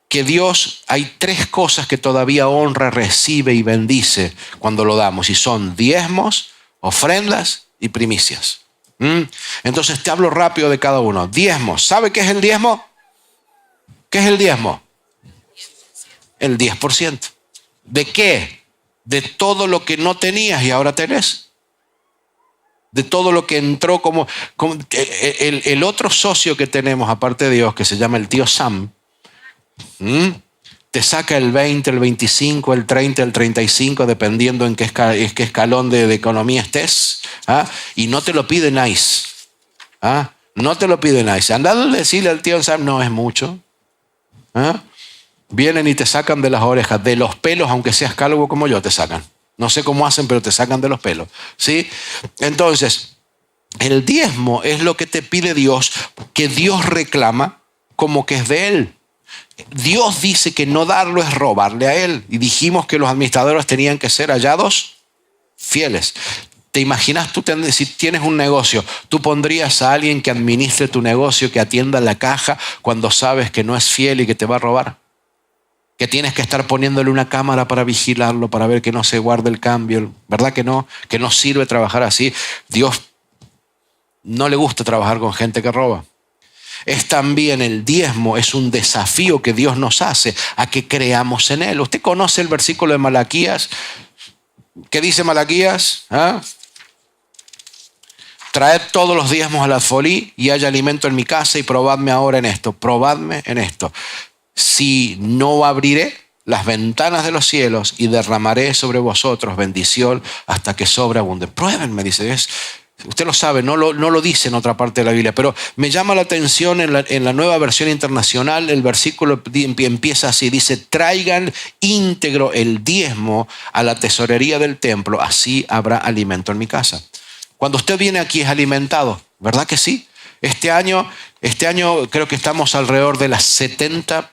S1: que Dios, hay 3 cosas que todavía honra, recibe y bendice cuando lo damos, y son diezmos, ofrendas y primicias. Entonces te hablo rápido de cada uno. Diezmos, ¿sabe qué es el diezmo? ¿Qué es el diezmo? El 10%. ¿De qué? De todo lo que no tenías y ahora tenés. De todo lo que entró como el otro socio que tenemos, aparte de Dios, que se llama el tío Sam, te saca el 20, el 25, el 30, el 35, dependiendo en qué escalón de economía estés. Y no te lo pide nice. No te lo pide nice. Andá a decirle al tío Sam, no es mucho. Vienen y te sacan de las orejas, de los pelos, aunque seas calvo como yo, te sacan. No sé cómo hacen, pero te sacan de los pelos. ¿Sí? Entonces, el diezmo es lo que te pide Dios, que Dios reclama como que es de Él. Dios dice que no darlo es robarle a Él. Y dijimos que los administradores tenían que ser hallados fieles. ¿Te imaginas si tienes un negocio, tú pondrías a alguien que administre tu negocio, que atienda la caja cuando sabes que no es fiel y que te va a robar? Que tienes que estar poniéndole una cámara para vigilarlo, para ver que no se guarde el cambio. ¿Verdad que no? Que no sirve trabajar así. Dios no le gusta trabajar con gente que roba. Es también el diezmo, es un desafío que Dios nos hace a que creamos en Él. ¿Usted conoce el versículo de Malaquías? ¿Qué dice Malaquías? Traed todos los diezmos al alfolí y haya alimento en mi casa y probadme ahora en esto. Probadme en esto. Si no abriré las ventanas de los cielos y derramaré sobre vosotros bendición hasta que sobreabunde. Pruébenme, dice. Usted lo sabe, no lo dice en otra parte de la Biblia, pero me llama la atención en la Nueva Versión Internacional, el versículo empieza así, dice, traigan íntegro el diezmo a la tesorería del templo, así habrá alimento en mi casa. Cuando usted viene aquí es alimentado, ¿verdad que sí? Este año creo que estamos alrededor de las 70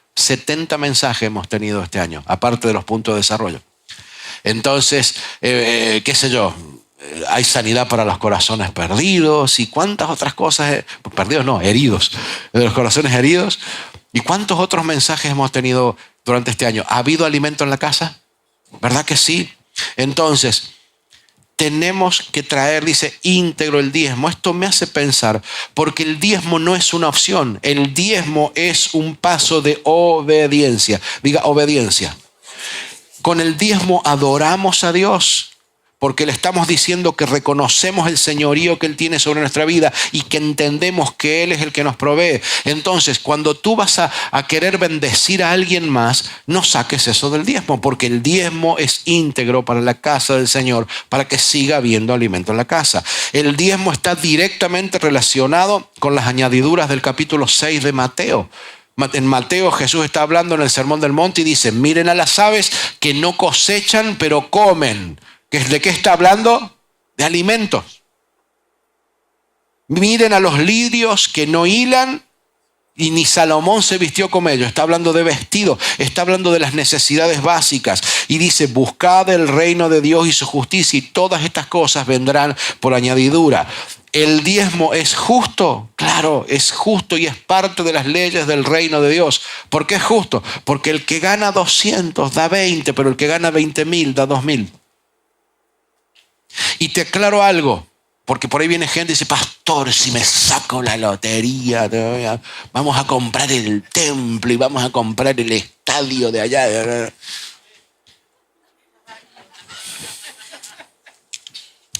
S1: mensajes hemos tenido este año, aparte de los puntos de desarrollo. Entonces, qué sé yo, hay sanidad para los corazones perdidos y cuántas otras cosas, perdidos no, heridos, de los corazones heridos. ¿Y cuántos otros mensajes hemos tenido durante este año? ¿Ha habido alimento en la casa? ¿Verdad que sí? Entonces, tenemos que traer, dice, íntegro el diezmo. Esto me hace pensar, porque el diezmo no es una opción. El diezmo es un paso de obediencia. Diga, obediencia. Con el diezmo adoramos a Dios, porque le estamos diciendo que reconocemos el señorío que Él tiene sobre nuestra vida y que entendemos que Él es el que nos provee. Entonces, cuando tú vas a querer bendecir a alguien más, no saques eso del diezmo, porque el diezmo es íntegro para la casa del Señor, para que siga habiendo alimento en la casa. El diezmo está directamente relacionado con las añadiduras del capítulo 6 de Mateo. En Mateo Jesús está hablando en el Sermón del Monte y dice, miren a las aves que no cosechan pero comen. ¿De qué está hablando? De alimentos. Miren a los lirios que no hilan y ni Salomón se vistió como ellos. Está hablando de vestido, está hablando de las necesidades básicas. Y dice, buscad el reino de Dios y su justicia y todas estas cosas vendrán por añadidura. ¿El diezmo es justo? Claro, es justo y es parte de las leyes del reino de Dios. ¿Por qué es justo? Porque el que gana 200 da 20, pero el que gana 20,000 da 2,000. Y te aclaro algo, porque por ahí viene gente y dice, pastor, si me saco la lotería, vamos a comprar el templo y vamos a comprar el estadio de allá.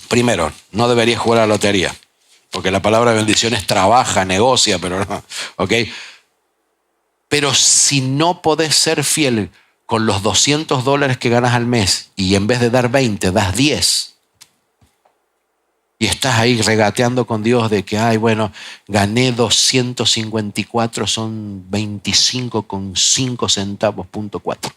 S1: Primero, no deberías jugar a la lotería, porque la palabra bendición es trabaja, negocia, pero no, ¿ok? Pero si no podés ser fiel con los $200 que ganas al mes y en vez de dar 20, das 10, y estás ahí regateando con Dios de que, ay, bueno, gané 254, son 25,5 centavos, .4.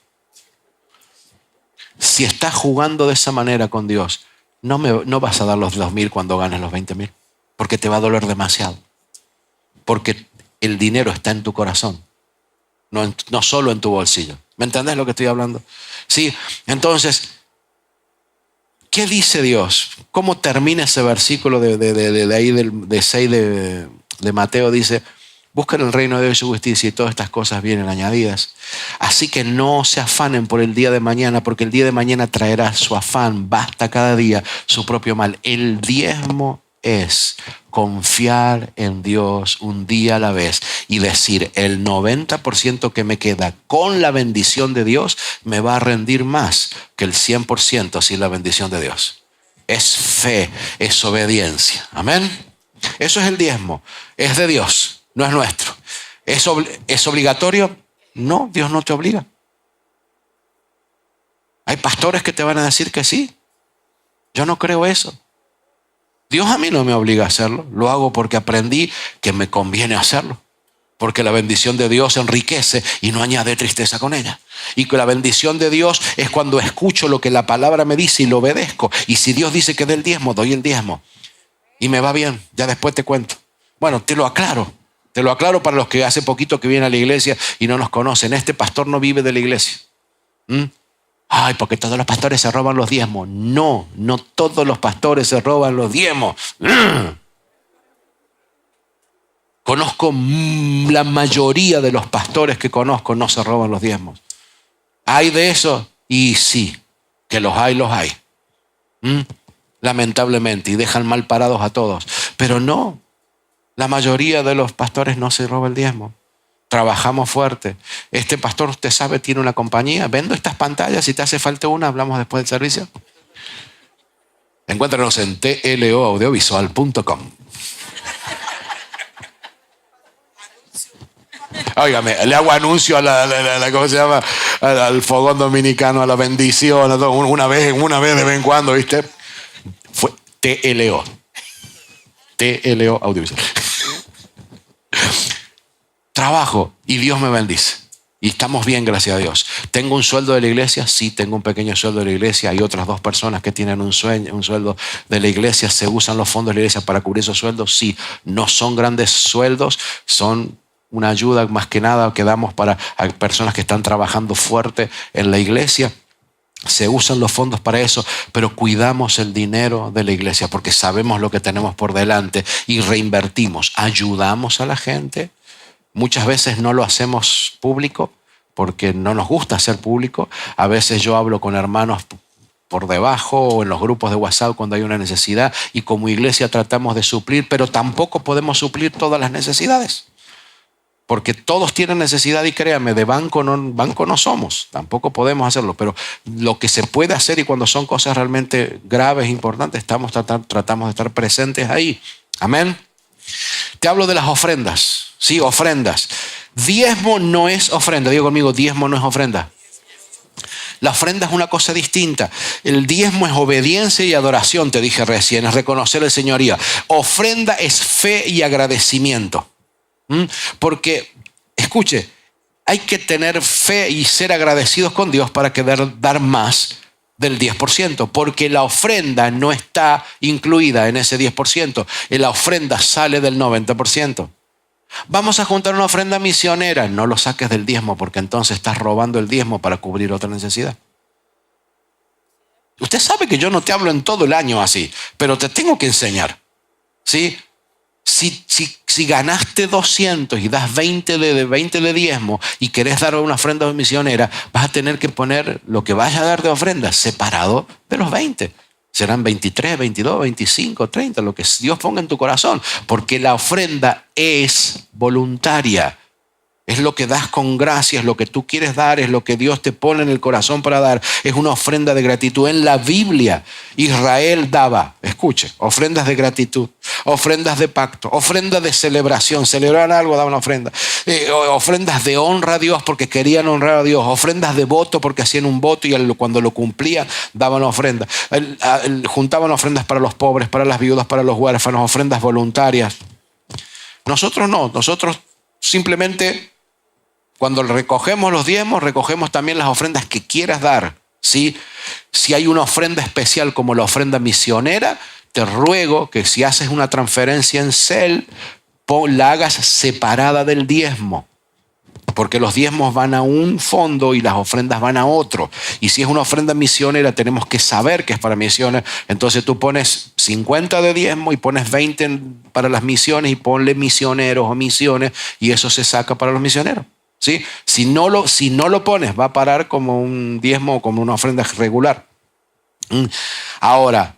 S1: Si estás jugando de esa manera con Dios, no vas a dar los 2,000 cuando ganes los 20,000, porque te va a doler demasiado. Porque el dinero está en tu corazón, no solo en tu bolsillo. ¿Me entendés lo que estoy hablando? Sí, entonces, ¿qué dice Dios? ¿Cómo termina ese versículo de ahí de 6 de Mateo? Dice, buscan el reino de Dios y su justicia y todas estas cosas vienen añadidas. Así que no se afanen por el día de mañana, porque el día de mañana traerá su afán. Basta cada día su propio mal. El diezmo es confiar en Dios un día a la vez y decir, el 90% que me queda con la bendición de Dios me va a rendir más que el 100% sin la bendición de Dios. Es fe, es obediencia. Amén. Eso es el diezmo. Es de Dios, no es nuestro. ¿Es obligatorio? No, Dios no te obliga. Hay pastores que te van a decir que sí. Yo no creo eso. Dios a mí no me obliga a hacerlo, lo hago porque aprendí que me conviene hacerlo, porque la bendición de Dios enriquece y no añade tristeza con ella. Y que la bendición de Dios es cuando escucho lo que la palabra me dice y lo obedezco. Y si Dios dice que dé el diezmo, doy el diezmo. Y me va bien, ya después te cuento. Bueno, te lo aclaro para los que hace poquito que vienen a la iglesia y no nos conocen. Este pastor no vive de la iglesia. Ay, porque todos los pastores se roban los diezmos. No todos los pastores se roban los diezmos. Conozco la mayoría de los pastores que conozco no se roban los diezmos. ¿Hay de eso? Y sí, que los hay. Lamentablemente, y dejan mal parados a todos. Pero no, la mayoría de los pastores no se roba el diezmo. Trabajamos fuerte. Este pastor, usted sabe, tiene una compañía. Vendo estas pantallas, si te hace falta una, hablamos después del servicio. Encuéntranos en tloaudiovisual.com. Óigame, le hago anuncio a ¿cómo se llama? Al fogón dominicano, a la bendición, a todo, una vez de vez en cuando, ¿viste? Fue TLO Audiovisual. Trabajo y Dios me bendice. Y estamos bien, gracias a Dios. ¿Tengo un sueldo de la iglesia? Sí, tengo un pequeño sueldo de la iglesia. Hay otras 2 personas que tienen un sueldo de la iglesia. ¿Se usan los fondos de la iglesia para cubrir esos sueldos? Sí. No son grandes sueldos, son una ayuda más que nada que damos para personas que están trabajando fuerte en la iglesia. Se usan los fondos para eso, pero cuidamos el dinero de la iglesia porque sabemos lo que tenemos por delante y reinvertimos. Ayudamos a la gente. Muchas veces no lo hacemos público porque no nos gusta hacer público. A veces yo hablo con hermanos por debajo o en los grupos de WhatsApp cuando hay una necesidad, y como iglesia tratamos de suplir, pero tampoco podemos suplir todas las necesidades. Porque todos tienen necesidad y créanme, de banco no somos, tampoco podemos hacerlo, pero lo que se puede hacer y cuando son cosas realmente graves, importantes, tratamos de estar presentes ahí. Amén. Te hablo de las ofrendas, sí, ofrendas. Diezmo no es ofrenda, digo conmigo, diezmo no es ofrenda. La ofrenda es una cosa distinta. El diezmo es obediencia y adoración, te dije recién, es reconocer el señorío. Ofrenda es fe y agradecimiento. Porque, escuche, hay que tener fe y ser agradecidos con Dios para querer dar más del 10%, porque la ofrenda no está incluida en ese 10%. La ofrenda sale del 90%. Vamos a juntar una ofrenda misionera. No lo saques del diezmo porque entonces estás robando el diezmo para cubrir otra necesidad. Usted sabe que yo no te hablo en todo el año así, pero te tengo que enseñar. ¿Sí? Si ganaste 200 y das 20 de diezmo y querés dar una ofrenda misionera, vas a tener que poner lo que vayas a dar de ofrenda separado de los 20. Serán 23, 22, 25, 30, lo que Dios ponga en tu corazón. Porque la ofrenda es voluntaria. Es lo que das con gracia, es lo que tú quieres dar, es lo que Dios te pone en el corazón para dar. Es una ofrenda de gratitud. En la Biblia, Israel daba, escuche, ofrendas de gratitud, ofrendas de pacto, ofrendas de celebración. Celebraban algo, daban ofrenda. Ofrendas de honra a Dios porque querían honrar a Dios. Ofrendas de voto porque hacían un voto y cuando lo cumplían, daban ofrenda. Juntaban ofrendas para los pobres, para las viudas, para los huérfanos, ofrendas voluntarias. Nosotros no, nosotros simplemente... Cuando recogemos los diezmos, recogemos también las ofrendas que quieras dar, ¿sí? Si hay una ofrenda especial como la ofrenda misionera, te ruego que si haces una transferencia en Zelle, la hagas separada del diezmo. Porque los diezmos van a un fondo y las ofrendas van a otro. Y si es una ofrenda misionera, tenemos que saber que es para misiones. Entonces tú pones 50 de diezmo y pones 20 para las misiones y ponle misioneros o misiones y eso se saca para los misioneros. ¿Sí? Si no lo pones, va a parar como un diezmo o como una ofrenda regular. Ahora,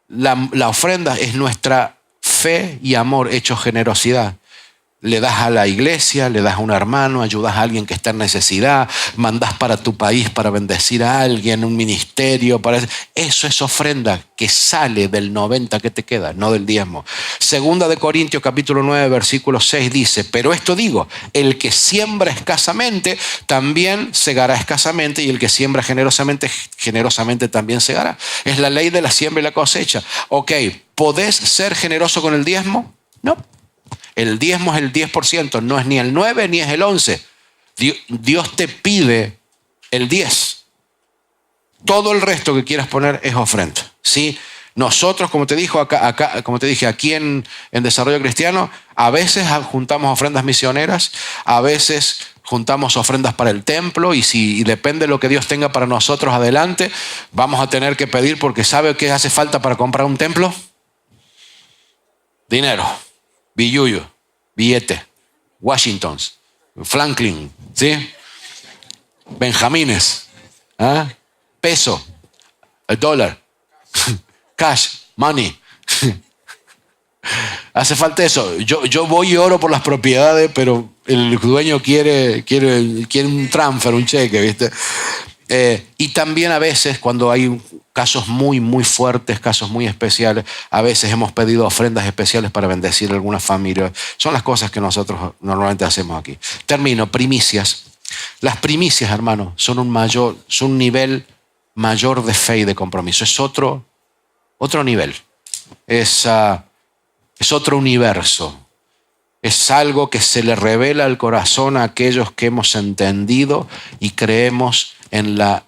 S1: la ofrenda es nuestra fe y amor hecho generosidad. Le das a la iglesia, le das a un hermano, ayudas a alguien que está en necesidad, mandas para tu país para bendecir a alguien, un ministerio. Eso es ofrenda que sale del 90 que te queda, no del diezmo. Segunda de Corintios capítulo 9, versículo 6 dice, pero esto digo, el que siembra escasamente, también segará escasamente, y el que siembra generosamente, generosamente también segará. Es la ley de la siembra y la cosecha. Ok, ¿podés ser generoso con el diezmo? No. El diezmo es el 10%, no es ni el 9 ni es el 11. Dios te pide el 10. Todo el resto que quieras poner es ofrenda, ¿sí? Nosotros, como te dije aquí en Desarrollo Cristiano, a veces juntamos ofrendas misioneras, a veces juntamos ofrendas para el templo y depende de lo que Dios tenga para nosotros adelante, vamos a tener que pedir porque ¿sabe qué hace falta para comprar un templo? Dinero. Billuyo, billete, Washingtons, Franklin, ¿sí? Benjamines, ¿ah? Peso, el dólar, cash, money. Hace falta eso. Yo voy y oro por las propiedades, pero el dueño quiere un transfer, un cheque, ¿viste? Y también a veces cuando hay casos muy, muy fuertes, casos muy especiales, a veces hemos pedido ofrendas especiales para bendecir a alguna familia. Son las cosas que nosotros normalmente hacemos aquí. Termino, primicias. Las primicias, hermano, son un nivel mayor de fe y de compromiso. Es otro nivel. Es otro universo. Es algo que se le revela al corazón a aquellos que hemos entendido y creemos en la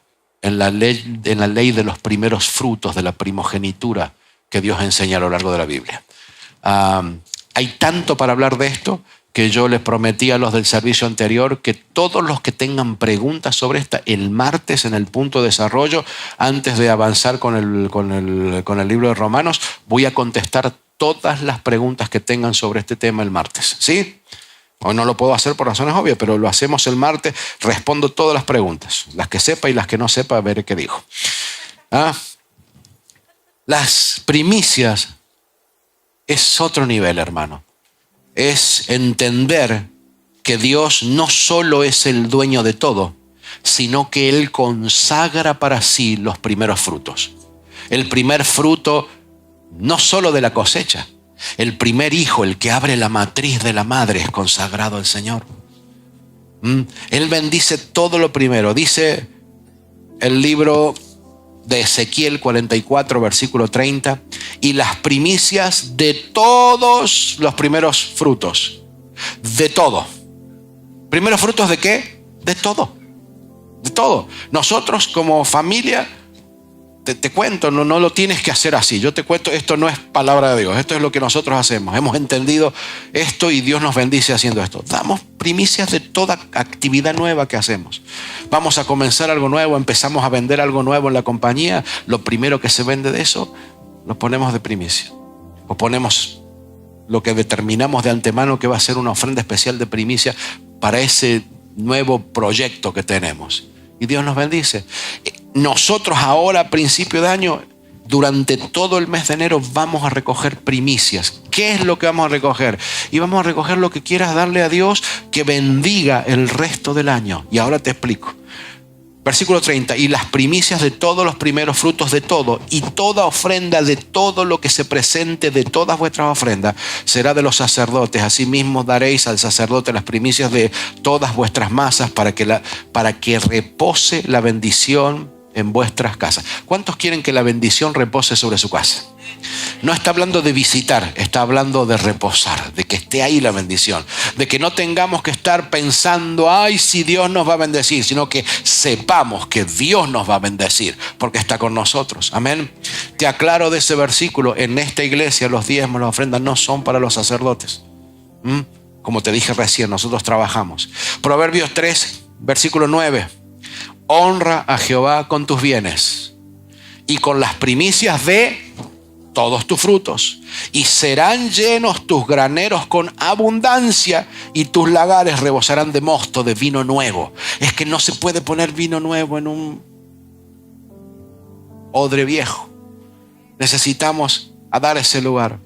S1: ley de los primeros frutos, de la primogenitura que Dios enseña a lo largo de la Biblia. Hay tanto para hablar de esto que yo les prometí a los del servicio anterior que todos los que tengan preguntas sobre esta, el martes en el punto de desarrollo, antes de avanzar con el libro de Romanos, voy a contestar todas las preguntas que tengan sobre este tema el martes. ¿Sí? Hoy no lo puedo hacer por razones obvias, pero lo hacemos el martes. Respondo todas las preguntas. Las que sepa y las que no sepa, veré qué digo. ¿Ah? Las primicias es otro nivel, hermano. Es entender que Dios no solo es el dueño de todo, sino que Él consagra para sí los primeros frutos. El primer fruto no solo de la cosecha, el primer hijo, el que abre la matriz de la madre, es consagrado al Señor. Él bendice todo lo primero. Dice el libro de Ezequiel 44, versículo 30, y las primicias de todos los primeros frutos. De todo. ¿Primeros frutos de qué? De todo. De todo. Nosotros como familia, te cuento, no lo tienes que hacer así. Yo te cuento, esto no es palabra de Dios. Esto es lo que nosotros hacemos. Hemos entendido esto y Dios nos bendice haciendo esto. Damos primicias de toda actividad nueva que hacemos. Vamos a comenzar algo nuevo, empezamos a vender algo nuevo en la compañía. Lo primero que se vende de eso, lo ponemos de primicia. O ponemos lo que determinamos de antemano que va a ser una ofrenda especial de primicia para ese nuevo proyecto que tenemos. Y Dios nos bendice. Nosotros ahora, a principio de año, durante todo el mes de enero, vamos a recoger primicias. ¿Qué es lo que vamos a recoger? Y vamos a recoger lo que quieras darle a Dios que bendiga el resto del año. Y ahora te explico. Versículo 30, y las primicias de todos los primeros frutos de todo, y toda ofrenda de todo lo que se presente de todas vuestras ofrendas, será de los sacerdotes. Asimismo daréis al sacerdote las primicias de todas vuestras masas para que repose la bendición en vuestras casas. ¿Cuántos quieren que la bendición repose sobre su casa? No está hablando de visitar, está hablando de reposar, de que esté ahí la bendición, de que no tengamos que estar pensando, ay, si Dios nos va a bendecir, sino que sepamos que Dios nos va a bendecir porque está con nosotros. Amén. Te aclaro de ese versículo, en esta iglesia los diezmos, las ofrendas no son para los sacerdotes. Como te dije recién, nosotros trabajamos. Proverbios 3, versículo 9. Honra a Jehová con tus bienes y con las primicias de todos tus frutos, y serán llenos tus graneros con abundancia, y tus lagares rebosarán de mosto, de vino nuevo. Es que no se puede poner vino nuevo en un odre viejo. Necesitamos dar ese lugar.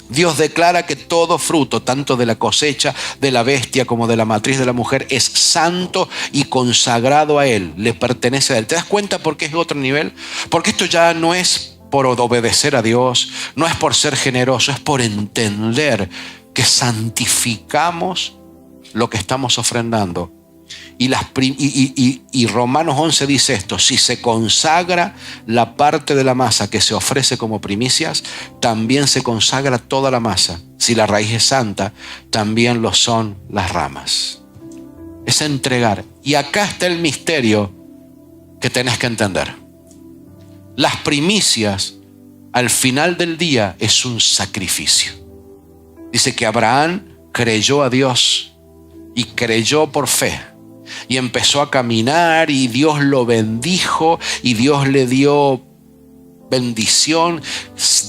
S1: Dios declara que todo fruto, tanto de la cosecha de la bestia como de la matriz de la mujer, es santo y consagrado a Él, le pertenece a Él. ¿Te das cuenta por qué es otro nivel? Porque esto ya no es por obedecer a Dios, no es por ser generoso, es por entender que santificamos lo que estamos ofrendando. Y Romanos 11 dice esto: si se consagra la parte de la masa que se ofrece como primicias, también se consagra toda la masa. Si la raíz es santa, también lo son las ramas. Es entregar. Y acá está el misterio que tenés que entender. Las primicias, al final del día, es un sacrificio. Dice que Abraham creyó a Dios y creyó por fe. Y empezó a caminar y Dios lo bendijo y Dios le dio bendición.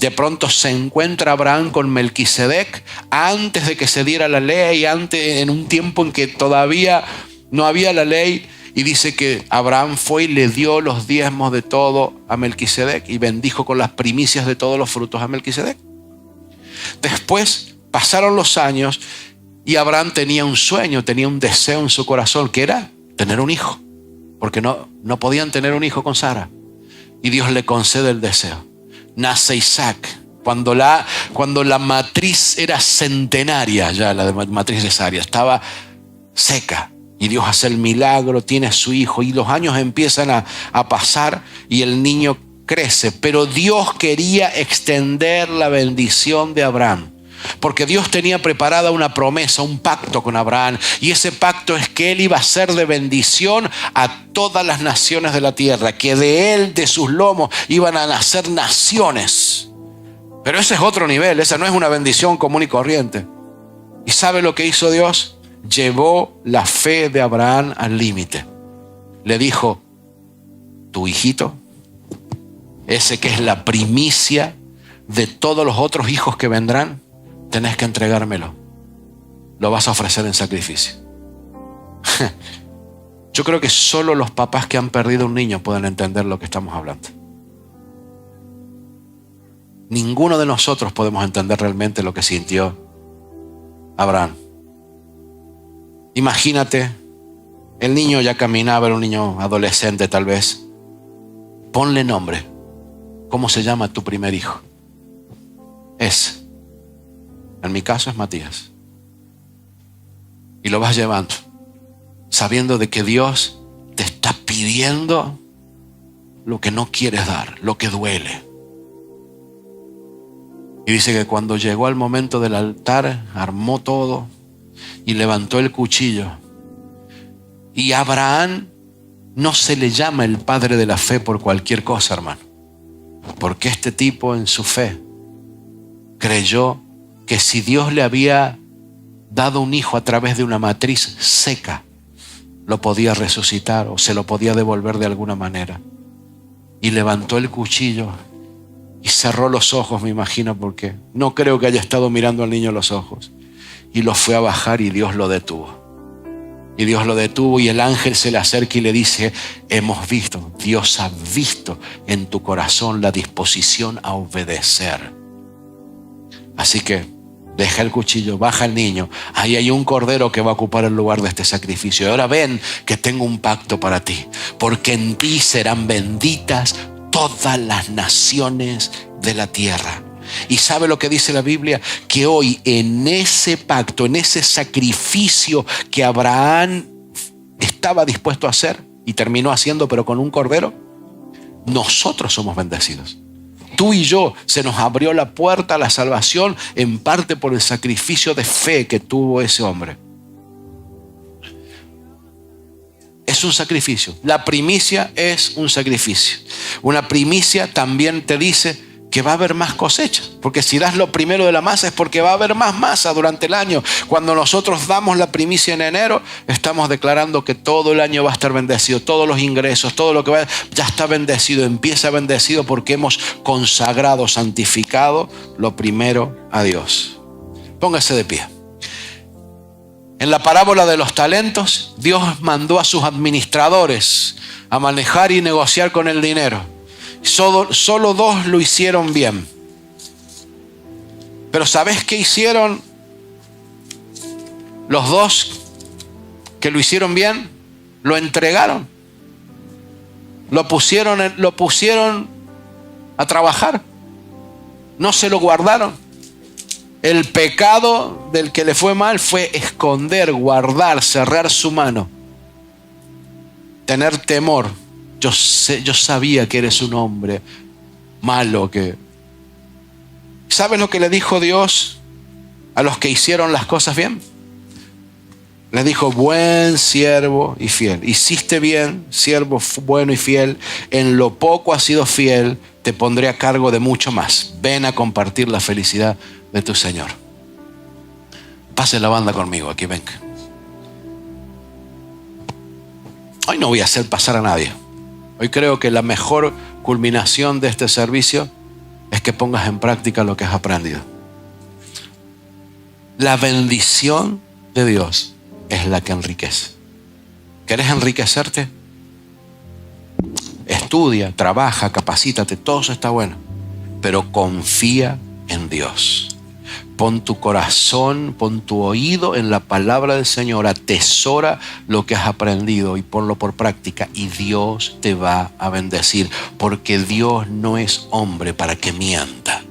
S1: De pronto se encuentra Abraham con Melquisedec antes de que se diera la ley, en un tiempo en que todavía no había la ley. Y dice que Abraham fue y le dio los diezmos de todo a Melquisedec y bendijo con las primicias de todos los frutos a Melquisedec. Después pasaron los años y Abraham tenía un sueño, tenía un deseo en su corazón, que era tener un hijo, porque no podían tener un hijo con Sara. Y Dios le concede el deseo. Nace Isaac. Cuando la matriz era centenaria, ya la matriz de Sara estaba seca. Y Dios hace el milagro, tiene a su hijo y los años empiezan a pasar y el niño crece. Pero Dios quería extender la bendición de Abraham, porque Dios tenía preparada una promesa, un pacto con Abraham. Y ese pacto es que él iba a ser de bendición a todas las naciones de la tierra, que de él, de sus lomos, iban a nacer naciones. Pero ese es otro nivel, esa no es una bendición común y corriente. ¿Y sabe lo que hizo Dios? Llevó la fe de Abraham al límite. Le dijo: tu hijito, ese que es la primicia de todos los otros hijos que vendrán, tenés que entregármelo. Lo vas a ofrecer en sacrificio. Yo creo que solo los papás que han perdido un niño pueden entender lo que estamos hablando. Ninguno de nosotros podemos entender realmente lo que sintió Abraham. Imagínate, el niño ya caminaba, era un niño adolescente tal vez. Ponle nombre. ¿Cómo se llama tu primer hijo? En mi caso es Matías. Y lo vas llevando, sabiendo de que Dios te está pidiendo lo que no quieres dar, lo que duele. Y dice que cuando llegó al momento del altar, armó todo y levantó el cuchillo. Y a Abraham no se le llama el padre de la fe por cualquier cosa, hermano. Porque este tipo en su fe creyó que si Dios le había dado un hijo a través de una matriz seca, lo podía resucitar o se lo podía devolver de alguna manera. Y levantó el cuchillo y cerró los ojos, me imagino, porque no creo que haya estado mirando al niño a los ojos. Y lo fue a bajar y Dios lo detuvo. Y Dios lo detuvo y el ángel se le acerca y le dice: hemos visto, Dios ha visto en tu corazón la disposición a obedecer. Así que deja el cuchillo, baja el niño. Ahí hay un cordero que va a ocupar el lugar de este sacrificio. Y ahora ven que tengo un pacto para ti. Porque en ti serán benditas todas las naciones de la tierra. Y ¿sabe lo que dice la Biblia? Que hoy en ese pacto, en ese sacrificio que Abraham estaba dispuesto a hacer y terminó haciendo, pero con un cordero, nosotros somos bendecidos. Tú y yo, se nos abrió la puerta a la salvación en parte por el sacrificio de fe que tuvo ese hombre. Es un sacrificio. La primicia es un sacrificio. Una primicia también te dice que va a haber más cosecha, porque si das lo primero de la masa es porque va a haber más masa durante el año. Cuando nosotros damos la primicia en enero, estamos declarando que todo el año va a estar bendecido, todos los ingresos, todo lo que va, ya está bendecido, empieza bendecido porque hemos consagrado, santificado lo primero a Dios. Póngase de pie. En la parábola de los talentos, Dios mandó a sus administradores a manejar y negociar con el dinero. Solo 2 lo hicieron bien. Pero ¿sabes qué hicieron los 2 que lo hicieron bien? Lo entregaron. Lo pusieron a trabajar. No se lo guardaron. El pecado del que le fue mal fue esconder, guardar, cerrar su mano. Tener temor. Yo sabía que eres un hombre malo. ¿Sabes lo que le dijo Dios a los que hicieron las cosas bien? Les dijo: buen siervo y fiel. Hiciste bien, siervo bueno y fiel. En lo poco has sido fiel, te pondré a cargo de mucho más. Ven a compartir la felicidad de tu Señor. Pase la banda conmigo, aquí venga. Hoy no voy a hacer pasar a nadie. Hoy creo que la mejor culminación de este servicio es que pongas en práctica lo que has aprendido. La bendición de Dios es la que enriquece. ¿Querés enriquecerte? Estudia, trabaja, capacítate, todo eso está bueno. Pero confía en Dios. Pon tu corazón, pon tu oído en la palabra del Señor, atesora lo que has aprendido y ponlo por práctica y Dios te va a bendecir, porque Dios no es hombre para que mienta,